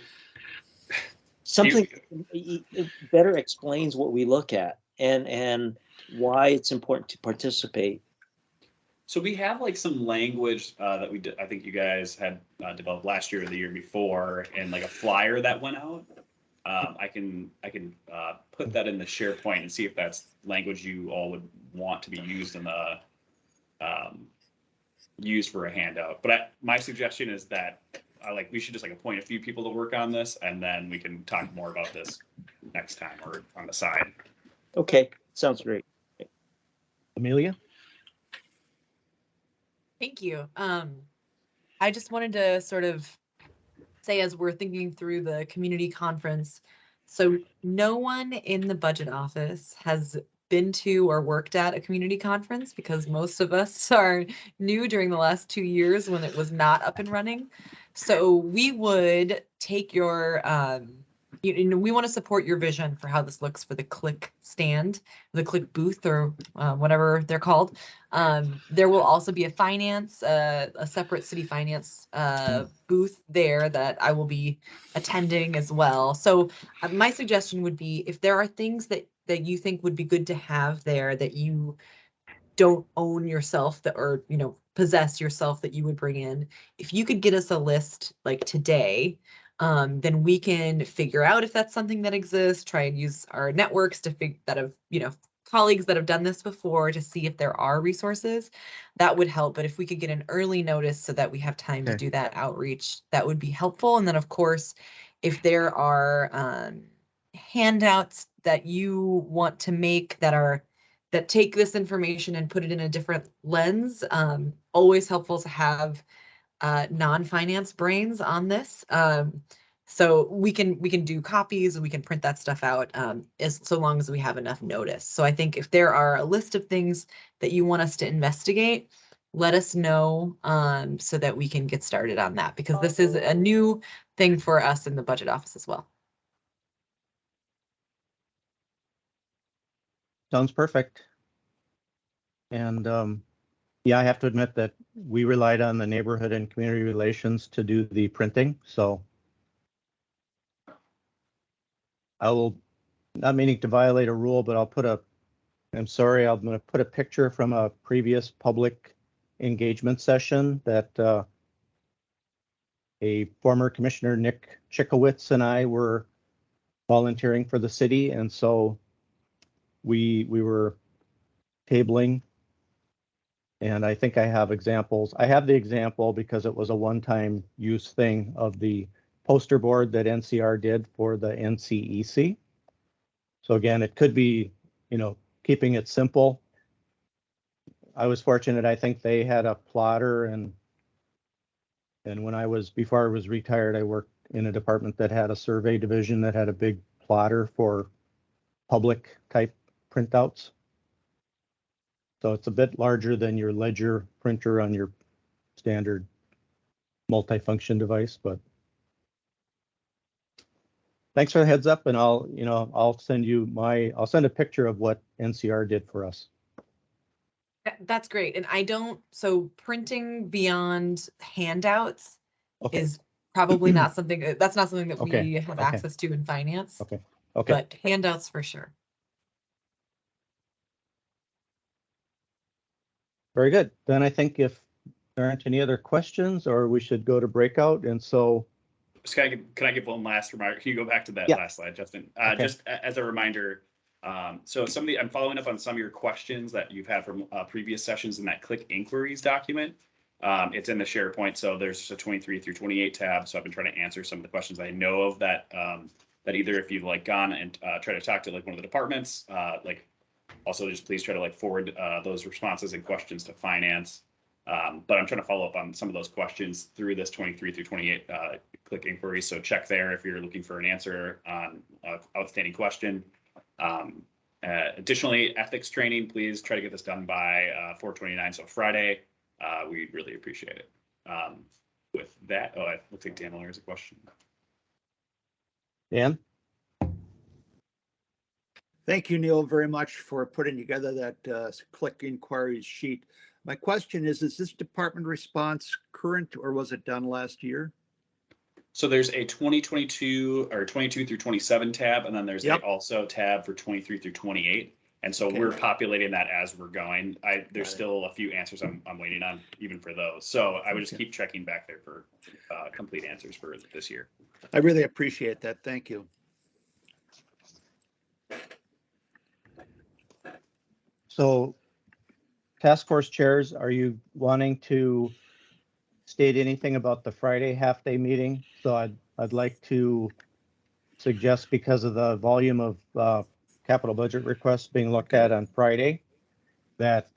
something better explains what we look at and why it's important to participate? So we have like some language that we did. I think you guys had developed last year or the year before, and like a flyer that went out. I can put that in the SharePoint and see if that's language you all would want to be used in the used for a handout. But my suggestion is that we should just appoint a few people to work on this, and then we can talk more about this next time or on the side. Okay, sounds great. Amelia? Thank you. I just wanted to sort of say, as we're thinking through the community conference, so no one in the budget office has been to or worked at a community conference, because most of us are new during the last 2 years when it was not up and running. So we would take your, we want to support your vision for how this looks for the click stand, the click booth, or whatever they're called. There will also be a separate city finance booth there that I will be attending as well. So my suggestion would be, if there are things that you think would be good to have there that you don't own yourself, or possess yourself, that you would bring in, if you could get us a list like today, then we can figure out if that's something that exists, try and use our networks to colleagues that have done this before to see if there are resources that would help. But if we could get an early notice so that we have time to do that outreach, that would be helpful. And then of course, if there are handouts that you want to make that take this information and put it in a different lens, always helpful to have non-finance brains on this. So we can do copies, and we can print that stuff out, so long as we have enough notice. So I think if there are a list of things that you want us to investigate, let us know, so that we can get started on that, because this is a new thing for us in the budget office as well. Sounds perfect. And yeah, I have to admit that we relied on the neighborhood and community relations to do the printing. So I will, not meaning to violate a rule, but I'm going to put a picture from a previous public engagement session that a former Commissioner Nick Chickowitz and I were volunteering for the city, and so we were tabling. And I think I have examples. I have the example because it was a one-time use thing of the poster board that NCR did for the NCEC. So again, it could be, keeping it simple. I was fortunate. I think they had a plotter, and before I was retired, I worked in a department that had a survey division that had a big plotter for public type printouts. So it's a bit larger than your ledger printer on your standard multifunction device, but thanks for the heads up, and I'll send a picture of what NCR did for us. That's great. And so printing beyond handouts is probably not something, that's not something that we have access to in finance. Okay. But handouts for sure. Very good. Then I think if there aren't any other questions, or we should go to breakout. And so, can I give one last reminder? Can you go back to that last slide, Justin? Just as a reminder, so I'm following up on some of your questions that you've had from previous sessions in that click inquiries document. It's in the SharePoint, so there's a 23 through 28 tab. So I've been trying to answer some of the questions I know of that that either if you've gone and try to talk to one of the departments, also just please try to forward those responses and questions to finance. But I'm trying to follow up on some of those questions through this 23 through 28 click inquiry. So check there if you're looking for an answer on outstanding question. Additionally, ethics training, please try to get this done by 4/29, so Friday. We'd really appreciate it. With that, it looks like Dan Miller has a question. Dan? Thank you, Neil, very much for putting together that click inquiries sheet. My question is this department response current, or was it done last year? So there's a 2022 or 22 through 27 tab, and then there's also tab for 23 through 28. And so we're populating that as we're going. There's still a few answers I'm waiting on even for those. So I would just keep checking back there for complete answers for this year. I really appreciate that. Thank you. So task force chairs, are you wanting to state anything about the Friday half-day meeting? So I'd like to suggest, because of the volume of capital budget requests being looked at on Friday, that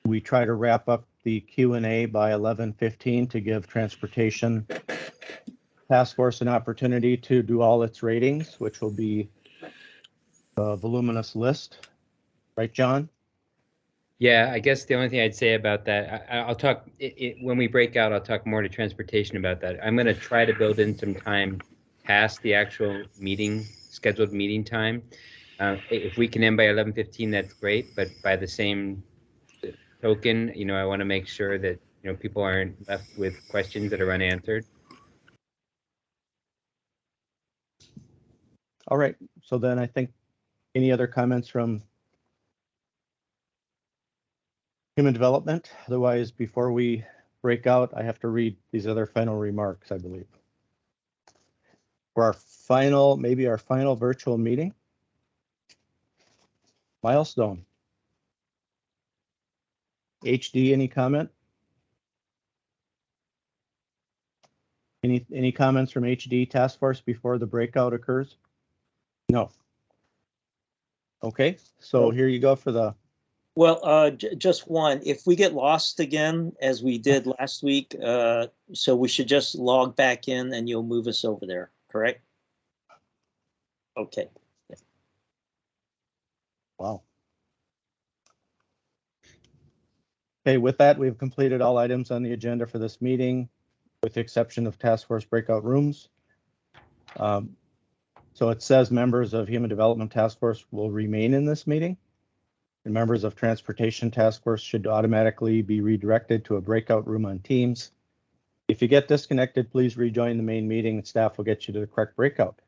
we try to wrap up the Q&A by 11:15 to give transportation task force an opportunity to do all its ratings, which will be a voluminous list. Right, John? Yeah, I guess the only thing I'd say about that, I'll talk, when we break out, I'll talk more to transportation about that. I'm going to try to build in some time past the actual scheduled meeting time. If we can end by 11:15, that's great. But by the same token, I want to make sure that, people aren't left with questions that are unanswered. All right. So then I think any other comments from Human Development? Otherwise, before we break out, I have to read these other final remarks, I believe. For our final virtual meeting. Milestone. HD, any comment? Any comments from HD Task Force before the breakout occurs? No. Okay, so here you go for the. Well, just one. If we get lost again, as we did last week, so we should just log back in and you'll move us over there, correct? Okay. Wow. Okay, with that, we've completed all items on the agenda for this meeting, with the exception of task force breakout rooms. So it says members of Human Development Task Force will remain in this meeting, and members of Transportation Task Force should automatically be redirected to a breakout room on Teams. If you get disconnected, please rejoin the main meeting and staff will get you to the correct breakout.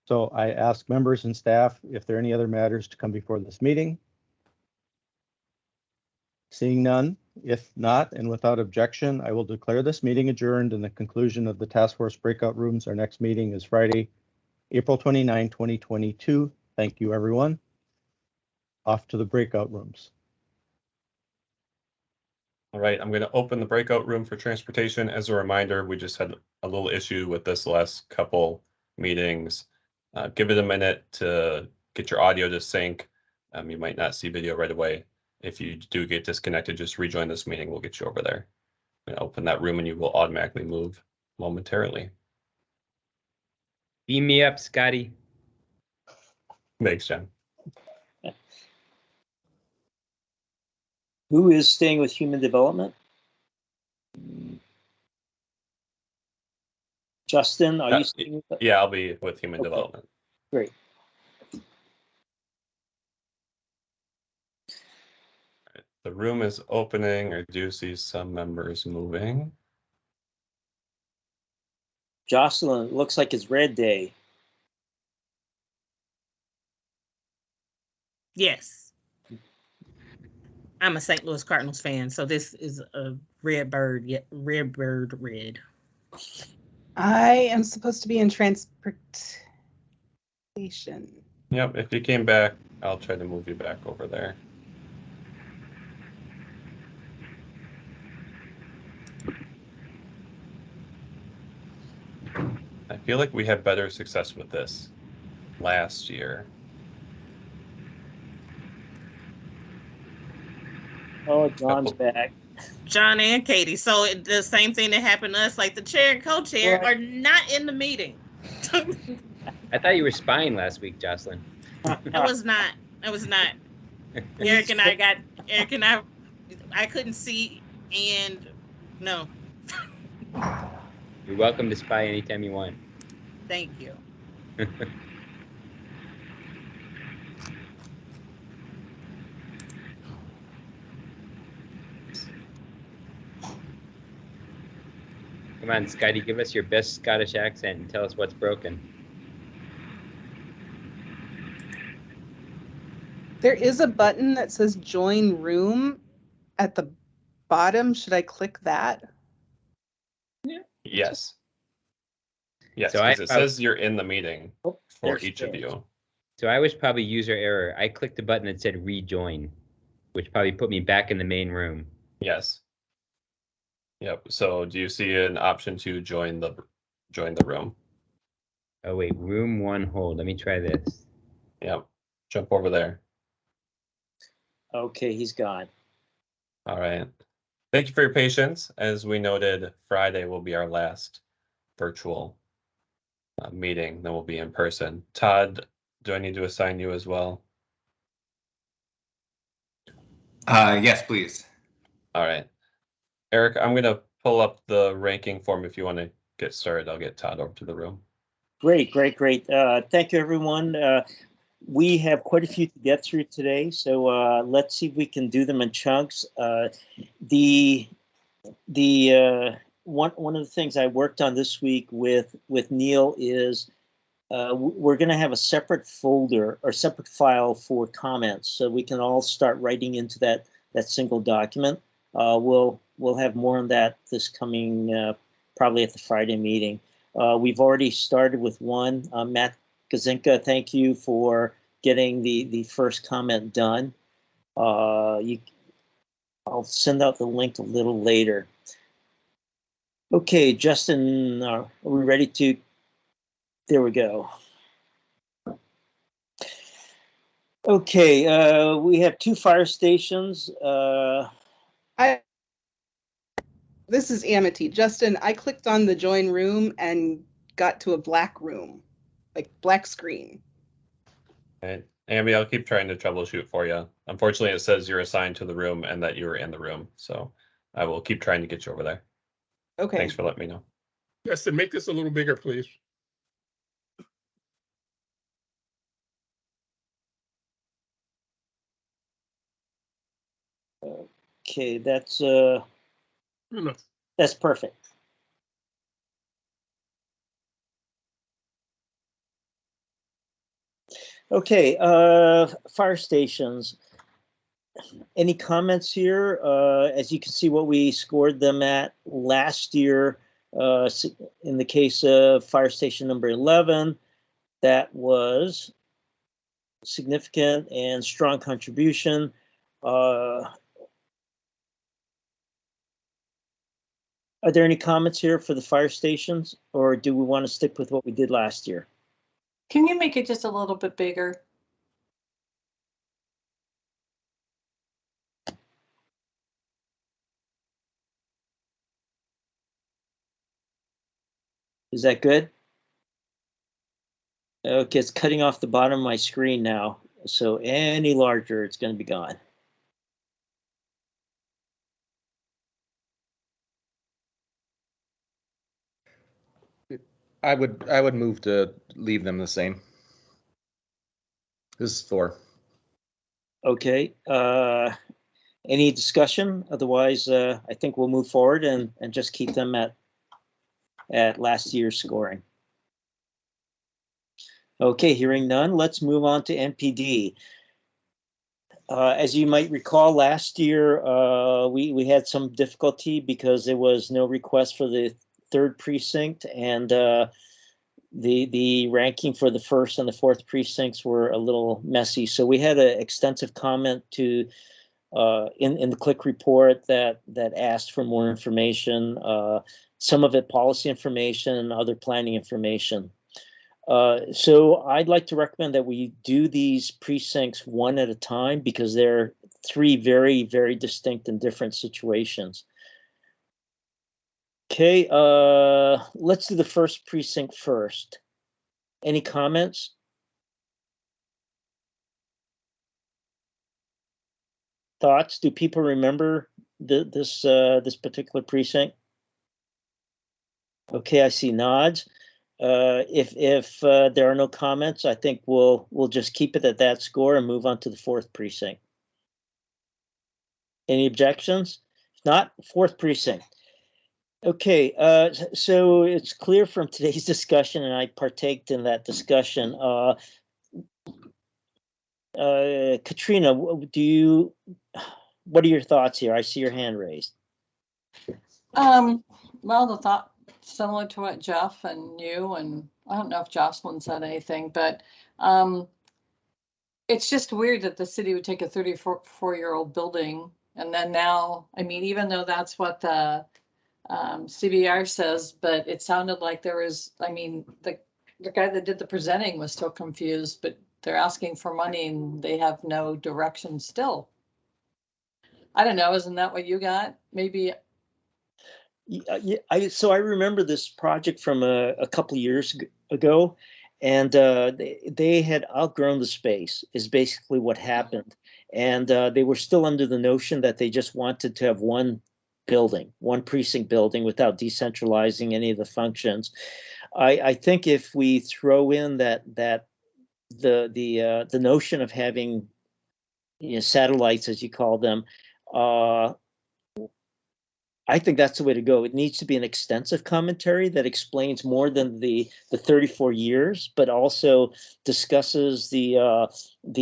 So I ask members and staff if there are any other matters to come before this meeting. Seeing none, if not, and without objection, I will declare this meeting adjourned, and the conclusion of the task force breakout rooms. Our next meeting is Friday, April 29, 2022. Thank you, everyone. Off to the breakout rooms. All right, I'm going to open the breakout room for transportation. As a reminder, we just had a little issue with this last couple meetings. Give it a minute to get your audio to sync. You might not see video right away. If you do get disconnected, just rejoin this meeting. We'll get you over there. I'm going to open that room and you will automatically move momentarily. Beam me up, Scotty. Thanks, Jen. Who is staying with human development? Justin, are you staying with that? Yeah, I'll be with human development. Great. The room is opening. I do see some members moving. Jocelyn, it looks like it's red day. Yes. I'm a St. Louis Cardinals fan, so this is a red bird, red. I am supposed to be in transportation. Yep, if you came back, I'll try to move you back over there. I feel like we had better success with this last year. Oh, John's back. John and Katie. So the same thing that happened to us, like the chair and co-chair are not in the meeting. I thought you were spying last week, Jocelyn. I was not. Eric and I couldn't see, and no. You're welcome to spy anytime you want. Thank you. Come on, Scotty, give us your best Scottish accent and tell us what's broken. There is a button that says join room at the bottom. Should I click that? Yes. Yes, So because it says you're in the meeting for each of you. So I was probably user error. I clicked the button that said rejoin, which probably put me back in the main room. Yes. Yep. So do you see an option to join the room? Oh wait, room one hold. Let me try this. Yep. Jump over there. Okay, he's gone. All right. Thank you for your patience. As we noted, Friday will be our last virtual meeting. Then we'll be in person. Todd, do I need to assign you as well? Yes, please. All right. Eric, I'm going to pull up the ranking form if you want to get started. I'll get Todd over to the room. Great. Thank you, everyone. We have quite a few to get through today, so let's see if we can do them in chunks. One of the things I worked on this week with Neil is we're going to have a separate folder or separate file for comments, so we can all start writing into that single document. We'll have more on that this coming probably at the Friday meeting. We've already started with one. Matt Kazinka, thank you for getting the first comment done. I'll send out the link a little later. Okay, Justin, are we ready to? There we go. Okay, we have 2 fire stations. This is Amity. Justin, I clicked on the join room and got to a black room, like black screen. Okay. Amy, I'll keep trying to troubleshoot for you. Unfortunately, it says you're assigned to the room and that you were in the room. So I will keep trying to get you over there. Okay. Thanks for letting me know. Justin, make this a little bigger, please. Okay, that's perfect. Okay, fire stations. Any comments here? As you can see what we scored them at last year, in the case of fire station number 11, that was significant and strong contribution. Are there any comments here for the fire stations, or do we want to stick with what we did last year? Can you make it just a little bit bigger? Is that good? Okay, it's cutting off the bottom of my screen now. So any larger, it's going to be gone. I would move to leave them the same. This is 4. Okay. Any discussion? Otherwise, I think we'll move forward and just keep them at last year's scoring. Okay, hearing none, let's move on to MPD. As you might recall, last year we had some difficulty because there was no request for the 3rd precinct, and the ranking for the 1st and the 4th precincts were a little messy. So we had an extensive comment to in the click report that asked for more information. Some of it policy information, other planning information. So I'd like to recommend that we do these precincts one at a time because they're 3 very, very distinct and different situations. Okay, let's do the 1st precinct first. Any comments? Thoughts? Do people remember this particular precinct? Okay, I see nods. If there are no comments, I think we'll just keep it at that score and move on to the 4th precinct. Any objections? If not, 4th precinct. Okay, so it's clear from today's discussion, and I partaked in that discussion. Katrina, what are your thoughts here? I see your hand raised. Well, the thought similar to what Jeff and you, and I don't know if Jocelyn said anything, but it's just weird that the city would take a 34-year-old building and then now, I mean, even though that's what the CBR says, but it sounded like there was, I mean, the guy that did the presenting was still confused, but they're asking for money and they have no direction still. I don't know, isn't that what you got? Maybe. Yeah, so I remember this project from a couple of years ago, and they had outgrown the space is basically what happened. And they were still under the notion that they just wanted to have one building, one precinct building without decentralizing any of the functions. I think if we throw in that the notion of having, you know, satellites, as you call them, I think that's the way to go. It needs to be an extensive commentary that explains more than the 34 years, but also discusses the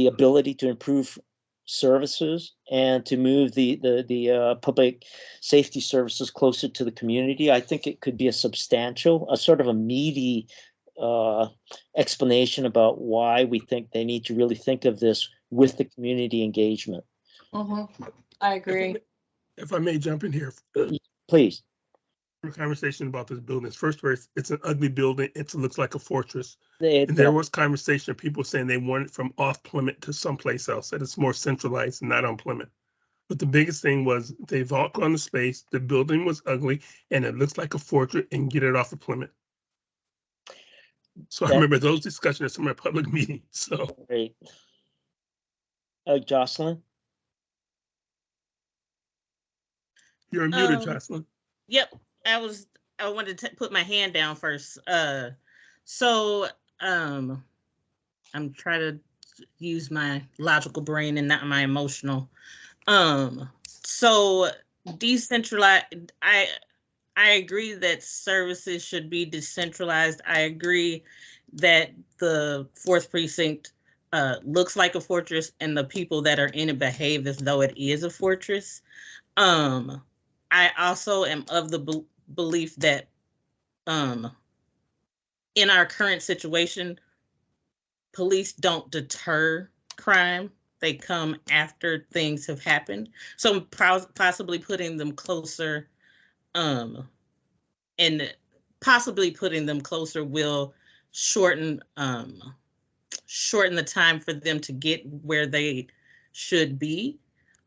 ability to improve services and to move the public safety services closer to the community. I think it could be a substantial, a sort of a meaty explanation about why we think they need to really think of this with the community engagement. I agree. If I may jump in here. Please. A conversation about this building. First, it's an ugly building. It looks like a fortress. And there was conversation of people saying they want it from off Plymouth to someplace else, that it's more centralized and not on Plymouth. But the biggest thing was they've outgrown the space. The building was ugly and it looks like a fortress, and get it off of Plymouth. So I remember those discussions at some of my public meetings. So great. Jocelyn? You're muted, Jocelyn. Yep, I wanted to put my hand down first. So I'm trying to use my logical brain and not my emotional. So decentralized. I agree that services should be decentralized. I agree that the 4th precinct looks like a fortress, and the people that are in it behave as though it is a fortress. I also am of the belief that in our current situation, police don't deter crime. They come after things have happened. So possibly putting them closer, and possibly putting them closer will shorten the time for them to get where they should be.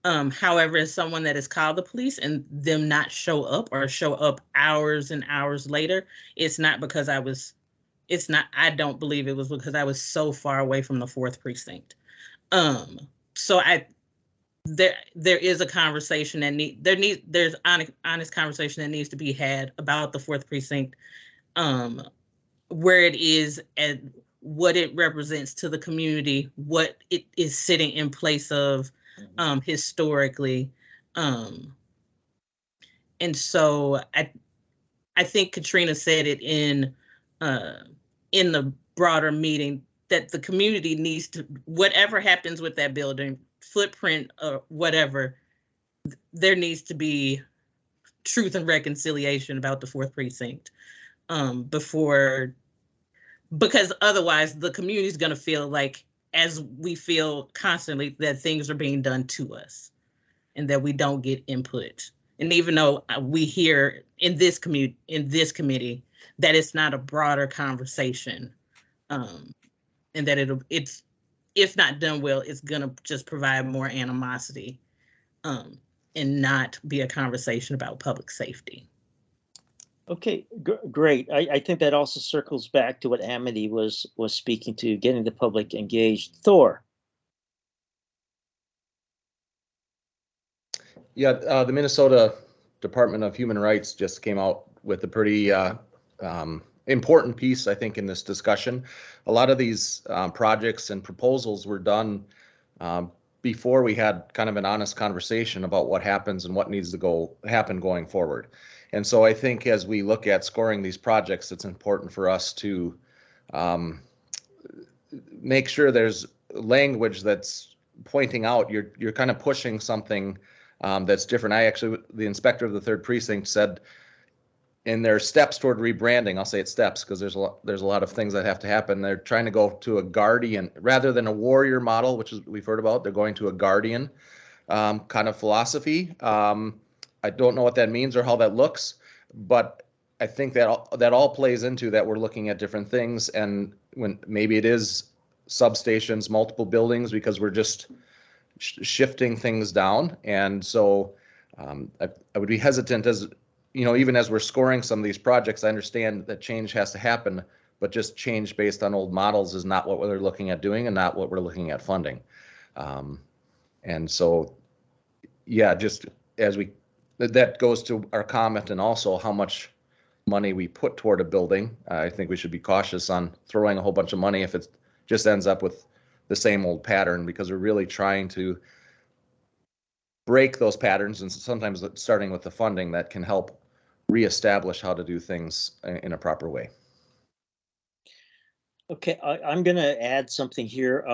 However, as someone that has called the police and them not show up or show up hours and hours later, I don't believe it was because I was so far away from the 4th precinct. So there is a conversation that there's honest conversation that needs to be had about the 4th precinct, where it is and what it represents to the community, what it is sitting in place of historically. And so I think Katrina said it in the broader meeting that the community needs to, whatever happens with that building, footprint or whatever, there needs to be truth and reconciliation about the 4th precinct because otherwise the community is going to feel like, as we feel constantly, that things are being done to us and that we don't get input. And even though we hear in this committee that it's not a broader conversation, and that it's if not done well, it's gonna just provide more animosity, and not be a conversation about public safety. Okay, great. I think that also circles back to what Amity was speaking to, getting the public engaged. Thor. Yeah, the Minnesota Department of Human Rights just came out with a pretty important piece, I think, in this discussion. A lot of these projects and proposals were done before we had kind of an honest conversation about what happens and what needs to happen going forward. And so I think as we look at scoring these projects, it's important for us to make sure there's language that's pointing out you're kind of pushing something that's different. The inspector of the 3rd precinct said in their steps toward rebranding, I'll say it's steps because there's a lot of things that have to happen. They're trying to go to a guardian rather than a warrior model, which is we've heard about. They're going to a guardian kind of philosophy. I don't know what that means or how that looks, but I think that all plays into that. We're looking at different things, and when maybe it is substations, multiple buildings, because we're just shifting things down. And so I would be hesitant, as you know, even as we're scoring some of these projects, I understand that change has to happen, but just change based on old models is not what we're looking at doing and not what we're looking at funding. And so, yeah, just as that goes to our comment, and also how much money we put toward a building. I think we should be cautious on throwing a whole bunch of money if it just ends up with the same old pattern, because we're really trying to break those patterns, and sometimes starting with the funding that can help reestablish how to do things in a proper way. Okay, I'm going to add something here.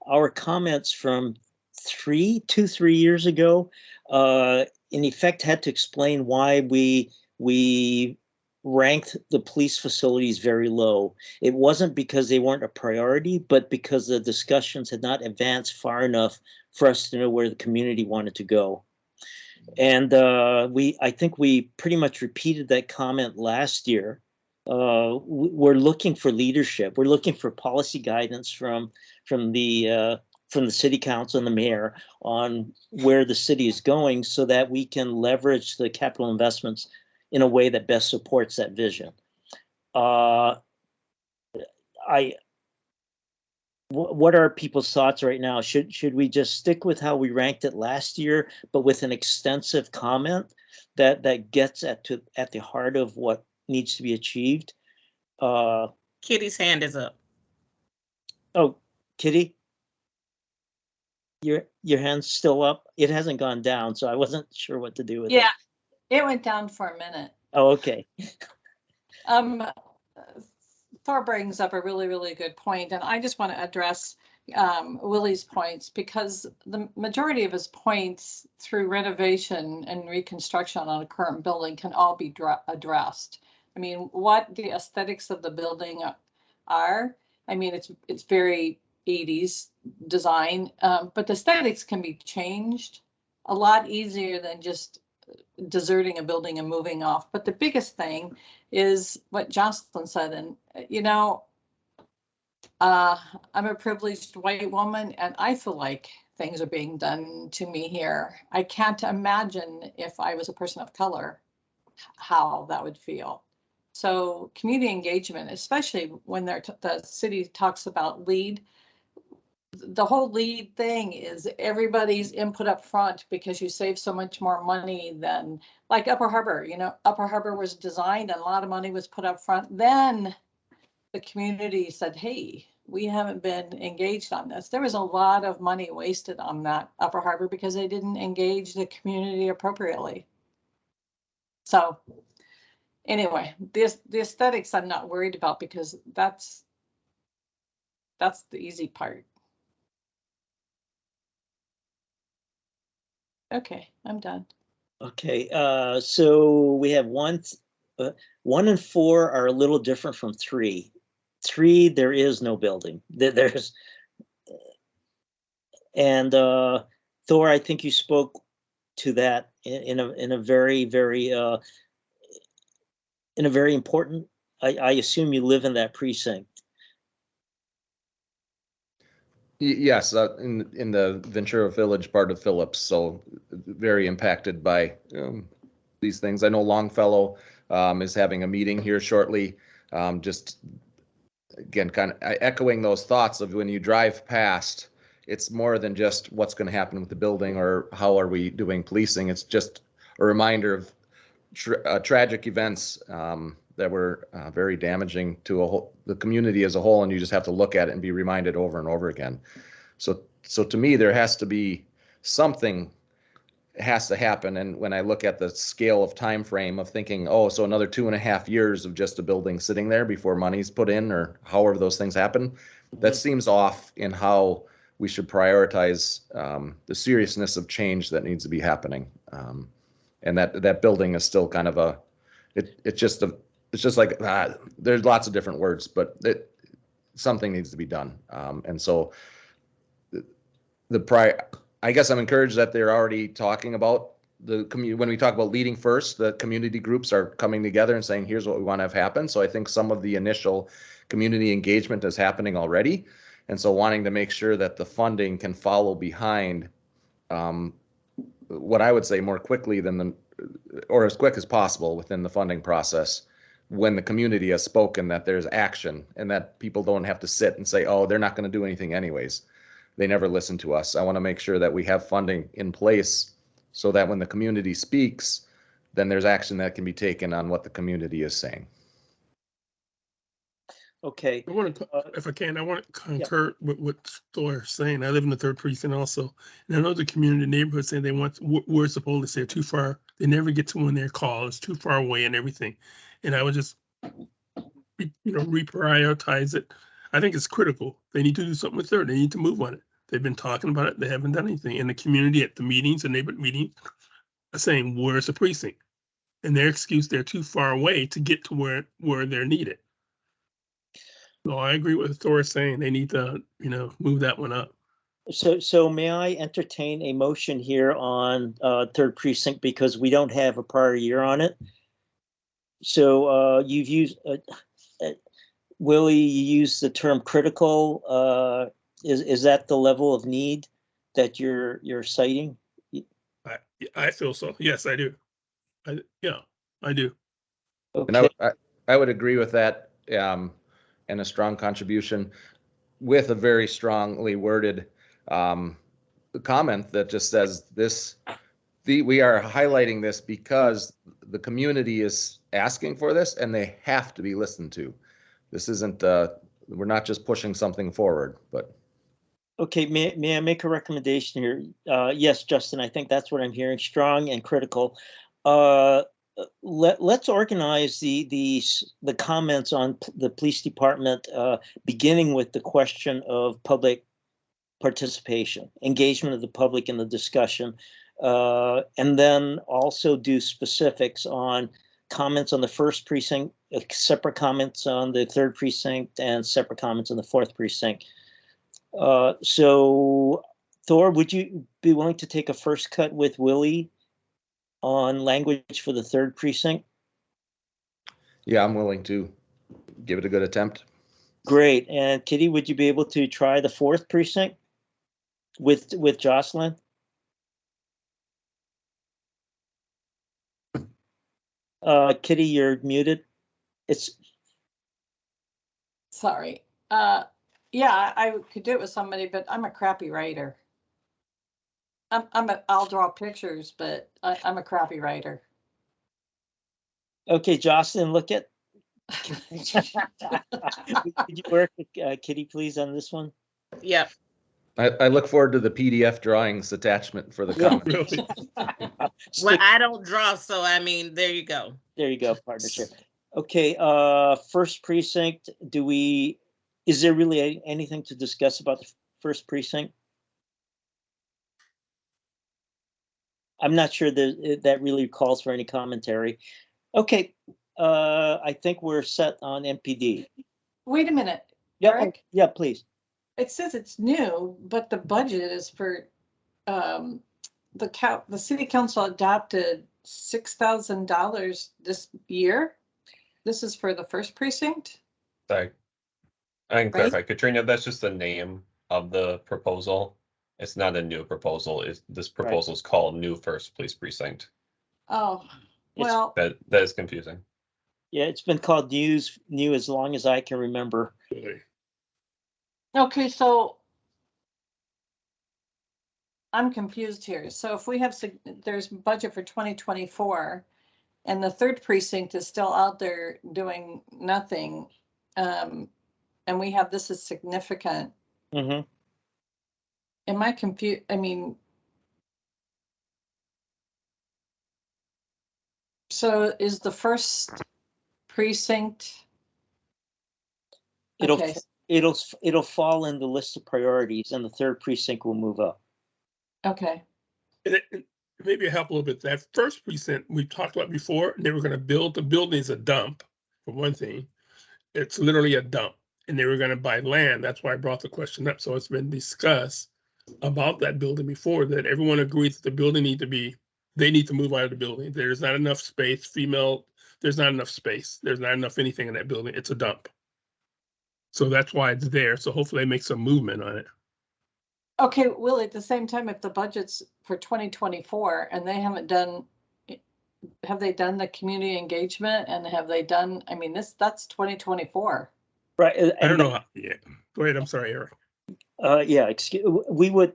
Our comments from 3 years ago, in effect, had to explain why we ranked the police facilities very low. It wasn't because they weren't a priority, but because the discussions had not advanced far enough for us to know where the community wanted to go. And I think we pretty much repeated that comment last year. We're looking for leadership. We're looking for policy guidance from the city council and the mayor on where the city is going, so that we can leverage the capital investments in a way that best supports that vision. What are people's thoughts right now? Should we just stick with how we ranked it last year, but with an extensive comment that gets at the heart of what needs to be achieved? Kitty's hand is up. Oh, Kitty, your hand's still up. It hasn't gone down, so I wasn't sure what to do with it. Yeah, it went down for a minute. Oh, okay. Thor brings up a really, really good point, and I just want to address Willie's points, because the majority of his points through renovation and reconstruction on a current building can all be addressed. I mean, what the aesthetics of the building are, I mean, it's very 80s design, but the aesthetics can be changed a lot easier than just deserting a building and moving off. But the biggest thing is what Jocelyn said, and I'm a privileged white woman, and I feel like things are being done to me here. I can't imagine if I was a person of color, how that would feel. So community engagement, especially when the city talks about LEED, the whole LEED thing is everybody's input up front, because you save so much more money than like Upper Harbor. Upper Harbor was designed and a lot of money was put up front. Then the community said, hey, we haven't been engaged on this. There was a lot of money wasted on that Upper Harbor because they didn't engage the community appropriately. So anyway, the aesthetics I'm not worried about, because that's the easy part. Okay, I'm done. Okay, so we have 1 and 4 are a little different from 3. 3, there is no building. And Thor, I think you spoke to that in a very, very important. I assume you live in that precinct. Yes, in the Ventura Village part of Phillips, so very impacted by these things. I know Longfellow is having a meeting here shortly. Just again, kind of echoing those thoughts of when you drive past, it's more than just what's going to happen with the building or how are we doing policing. It's just a reminder of tragic events that were very damaging to the community as a whole, and you just have to look at it and be reminded over and over again. So to me, there has to be something has to happen. And when I look at the scale of time frame of thinking, oh, so another 2.5 years of just a building sitting there before money's put in, or however those things happen, that seems off in how we should prioritize the seriousness of change that needs to be happening. And that building is still kind of it's just like there's lots of different words, but something needs to be done. And so I guess I'm encouraged that they're already talking about the community. When we talk about leading first, the community groups are coming together and saying, here's what we want to have happen. So I think some of the initial community engagement is happening already. And so wanting to make sure that the funding can follow behind what I would say more quickly or as quick as possible within the funding process, when the community has spoken that there's action and that people don't have to sit and say, oh, they're not going to do anything anyways. They never listen to us. I want to make sure that we have funding in place so that when the community speaks, then there's action that can be taken on what the community is saying. Okay. I want to, if I can, I want to concur with what Thor is saying. I live in the 3rd precinct also, and I know the community neighborhood saying they want words of police. They're too far. They never get to when they're called. It's too far away and everything. And I would just, reprioritize it. I think it's critical. They need to do something with it. They need to move on it. They've been talking about it. They haven't done anything. And the community at the meetings and neighborhood meetings are saying, where's the precinct? And their excuse, they're too far away to get to where they're needed. So I agree with Thor saying they need to, move that one up. So may I entertain a motion here on 3rd precinct, because we don't have a prior year on it. So you've used, Willie, you used the term critical. Is that the level of need that you're citing? I feel so. Yes, I do. I do. Okay. And I would agree with that, and a strong contribution with a very strongly worded comment that just says we are highlighting this because the community is asking for this and they have to be listened to. This isn't, we're not just pushing something forward, but. Okay, may I make a recommendation here? Yes, Justin, I think that's what I'm hearing, strong and critical. Let's organize the comments on the police department, beginning with the question of public participation, engagement of the public in the discussion, and then also do specifics on comments on the first precinct, separate comments on the third precinct, and separate comments on the fourth precinct. So Thor, would you be willing to take a first cut with Willie on language for the third precinct? Yeah, I'm willing to give it a good attempt. Great. And Kitty, would you be able to try the fourth precinct with Jocelyn? Kitty, you're muted. It's Sorry. Yeah, I could do it with somebody, but I'm a crappy writer. I'll draw pictures, but I'm a crappy writer. okay, Jocelyn, look at. Could you work with Kitty, please, on this one? Yep. I look forward to the PDF drawings attachment for the comment. Well, I don't draw, so I mean, there you go. There you go, partnership. Okay, first precinct, is there really anything to discuss about the first precinct? I'm not sure that really calls for any commentary. Okay, I think we're set on MPD. Wait a minute. Yeah, Eric? yeah, please. It says it's new, but the budget is for, the city council adopted $6,000 this year. This is for the first precinct? Sorry. I can clarify, Katrina, that's just the name of the proposal. It's not a new proposal. This proposal is called New First Police Precinct. Oh, well. That is confusing. Yeah, it's been called new as long as I can remember. Okay, so I'm confused here. So if we have, there's budget for 2024 and the third precinct is still out there doing nothing, and we have this as significant. Mm-hmm. Am I confused? I mean, so is the first precinct? Okay. It'll fall in the list of priorities, and the third precinct will move up. Okay. And maybe help a little bit. That first precinct we talked about before, they were going to build the building as a dump, for one thing. It's literally a dump, and they were going to buy land. That's why I brought the question up. So it's been discussed about that building before, that everyone agrees that the building they need to move out of the building. There's not enough space, there's not enough space. There's not enough anything in that building. It's a dump. So that's why it's there. So hopefully they make some movement on it. Okay, Will, at the same time, if the budget's for 2024 and they haven't done, have they done the community engagement and have they done, I mean, that's 2024. Right. I don't know. Yeah. Go ahead. I'm sorry, Eric. Yeah,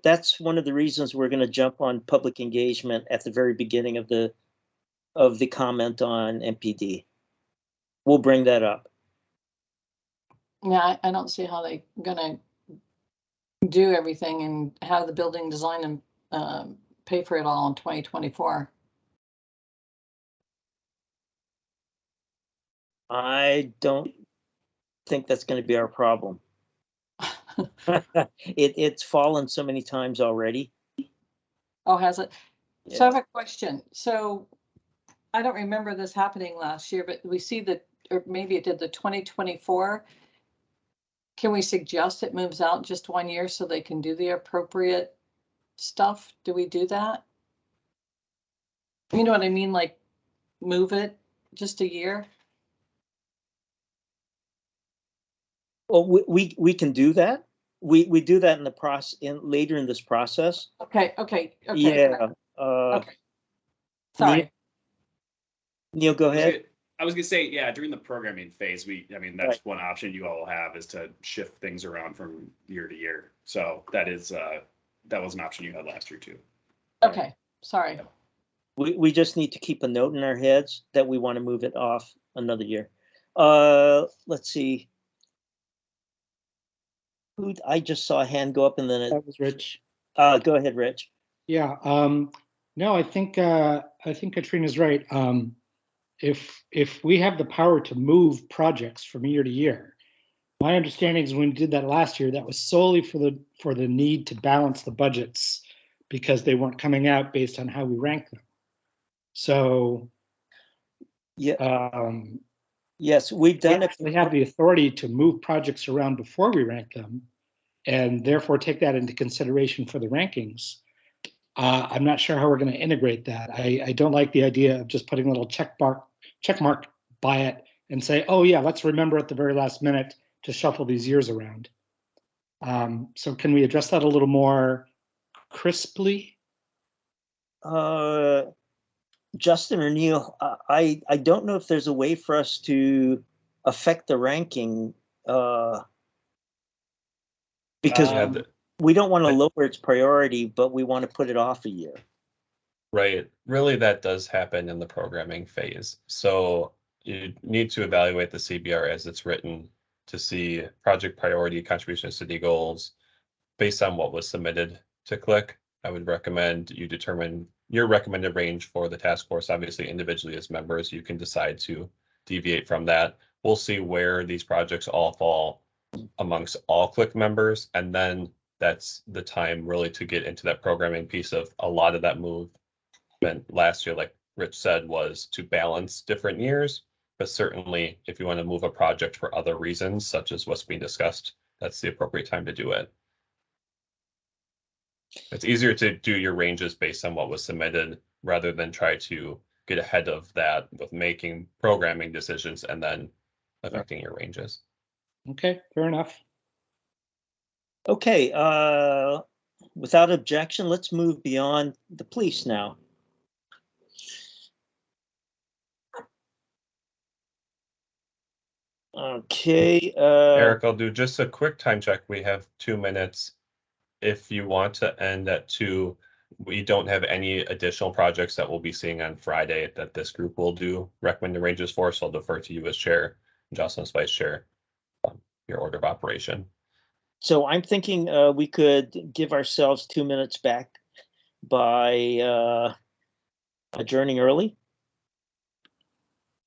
that's one of the reasons we're going to jump on public engagement at the very beginning of the comment on MPD. We'll bring that up. Yeah, I don't see how they're gonna do everything and have the building design and pay for it all in 2024. I don't think that's going to be our problem. It's fallen so many times already. Oh, has it? Yeah. So I have a question. So I don't remember this happening last year, but we see that, or maybe it did, the 2024. Can we suggest it moves out just 1 year so they can do the appropriate stuff? Do we do that? You know what I mean? Like move it just a year? Well, we can do that. We do that in the process, later in this process. Okay. Yeah. Okay. Sorry. Neil, go ahead. I was gonna say, yeah, during the programming phase, that's one option you all have, is to shift things around from year to year. So that was an option you had last year too. Okay, sorry. We just need to keep a note in our heads that we want to move it off another year. Let's see. I just saw a hand go up and then that was Rich. Go ahead, Rich. Yeah. No, I think Katrina's right. If we have the power to move projects from year to year, my understanding is when we did that last year, that was solely for the need to balance the budgets because they weren't coming out based on how we rank them. So Yeah. Um, Yes, we've done it. We have the authority to move projects around before we rank them, and therefore take that into consideration for the rankings. I'm not sure how we're going to integrate that. I don't like the idea of just putting a little check mark by it and say, oh yeah, let's remember at the very last minute to shuffle these years around. So can we address that a little more crisply? Justin or Neil, I don't know if there's a way for us to affect the ranking because we don't want to lower its priority, but we want to put it off a year. Right. Really, that does happen in the programming phase. So you need to evaluate the CBR as it's written to see project priority, contribution to city goals based on what was submitted to CLIC. I would recommend you determine your recommended range for the task force. Obviously, individually as members, you can decide to deviate from that. We'll see where these projects all fall amongst all CLIC members, and then that's the time really to get into that programming piece of a lot of that movement last year, like Rich said, was to balance different years. But certainly, if you want to move a project for other reasons, such as what's being discussed, that's the appropriate time to do it. It's easier to do your ranges based on what was submitted rather than try to get ahead of that with making programming decisions and then affecting your ranges. Okay, fair enough. Okay, without objection, let's move beyond the police now. Okay. Eric, I'll do just a quick time check. We have 2 minutes. If you want to end at 2, we don't have any additional projects that we'll be seeing on Friday that this group will do recommended ranges for, so I'll defer to you as chair, Jocelyn as vice chair, your order of operation. So I'm thinking we could give ourselves 2 minutes back by adjourning early.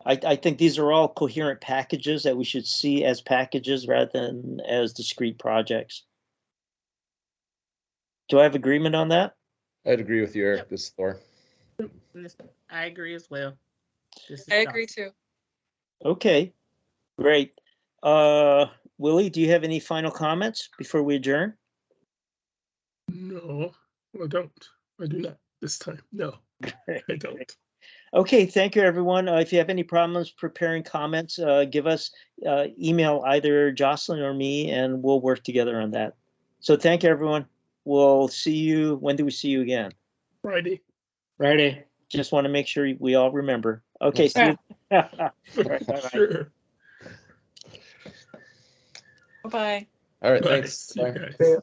I think these are all coherent packages that we should see as packages rather than as discrete projects. Do I have agreement on that? I'd agree with you, Eric. This is Thor. I agree as well. I agree too. Okay, great. Willie, do you have any final comments before we adjourn? No, I don't. I do not this time. No, I don't. Okay, thank you, everyone. If you have any problems preparing comments, give us email either Jocelyn or me, and we'll work together on that. So thank you, everyone. We'll see you. When do we see you again? Friday. Friday. Just want to make sure we all remember. Okay, see you. All right, bye-bye. Sure. Bye-bye. All right, Bye. thanks. See you Bye. guys.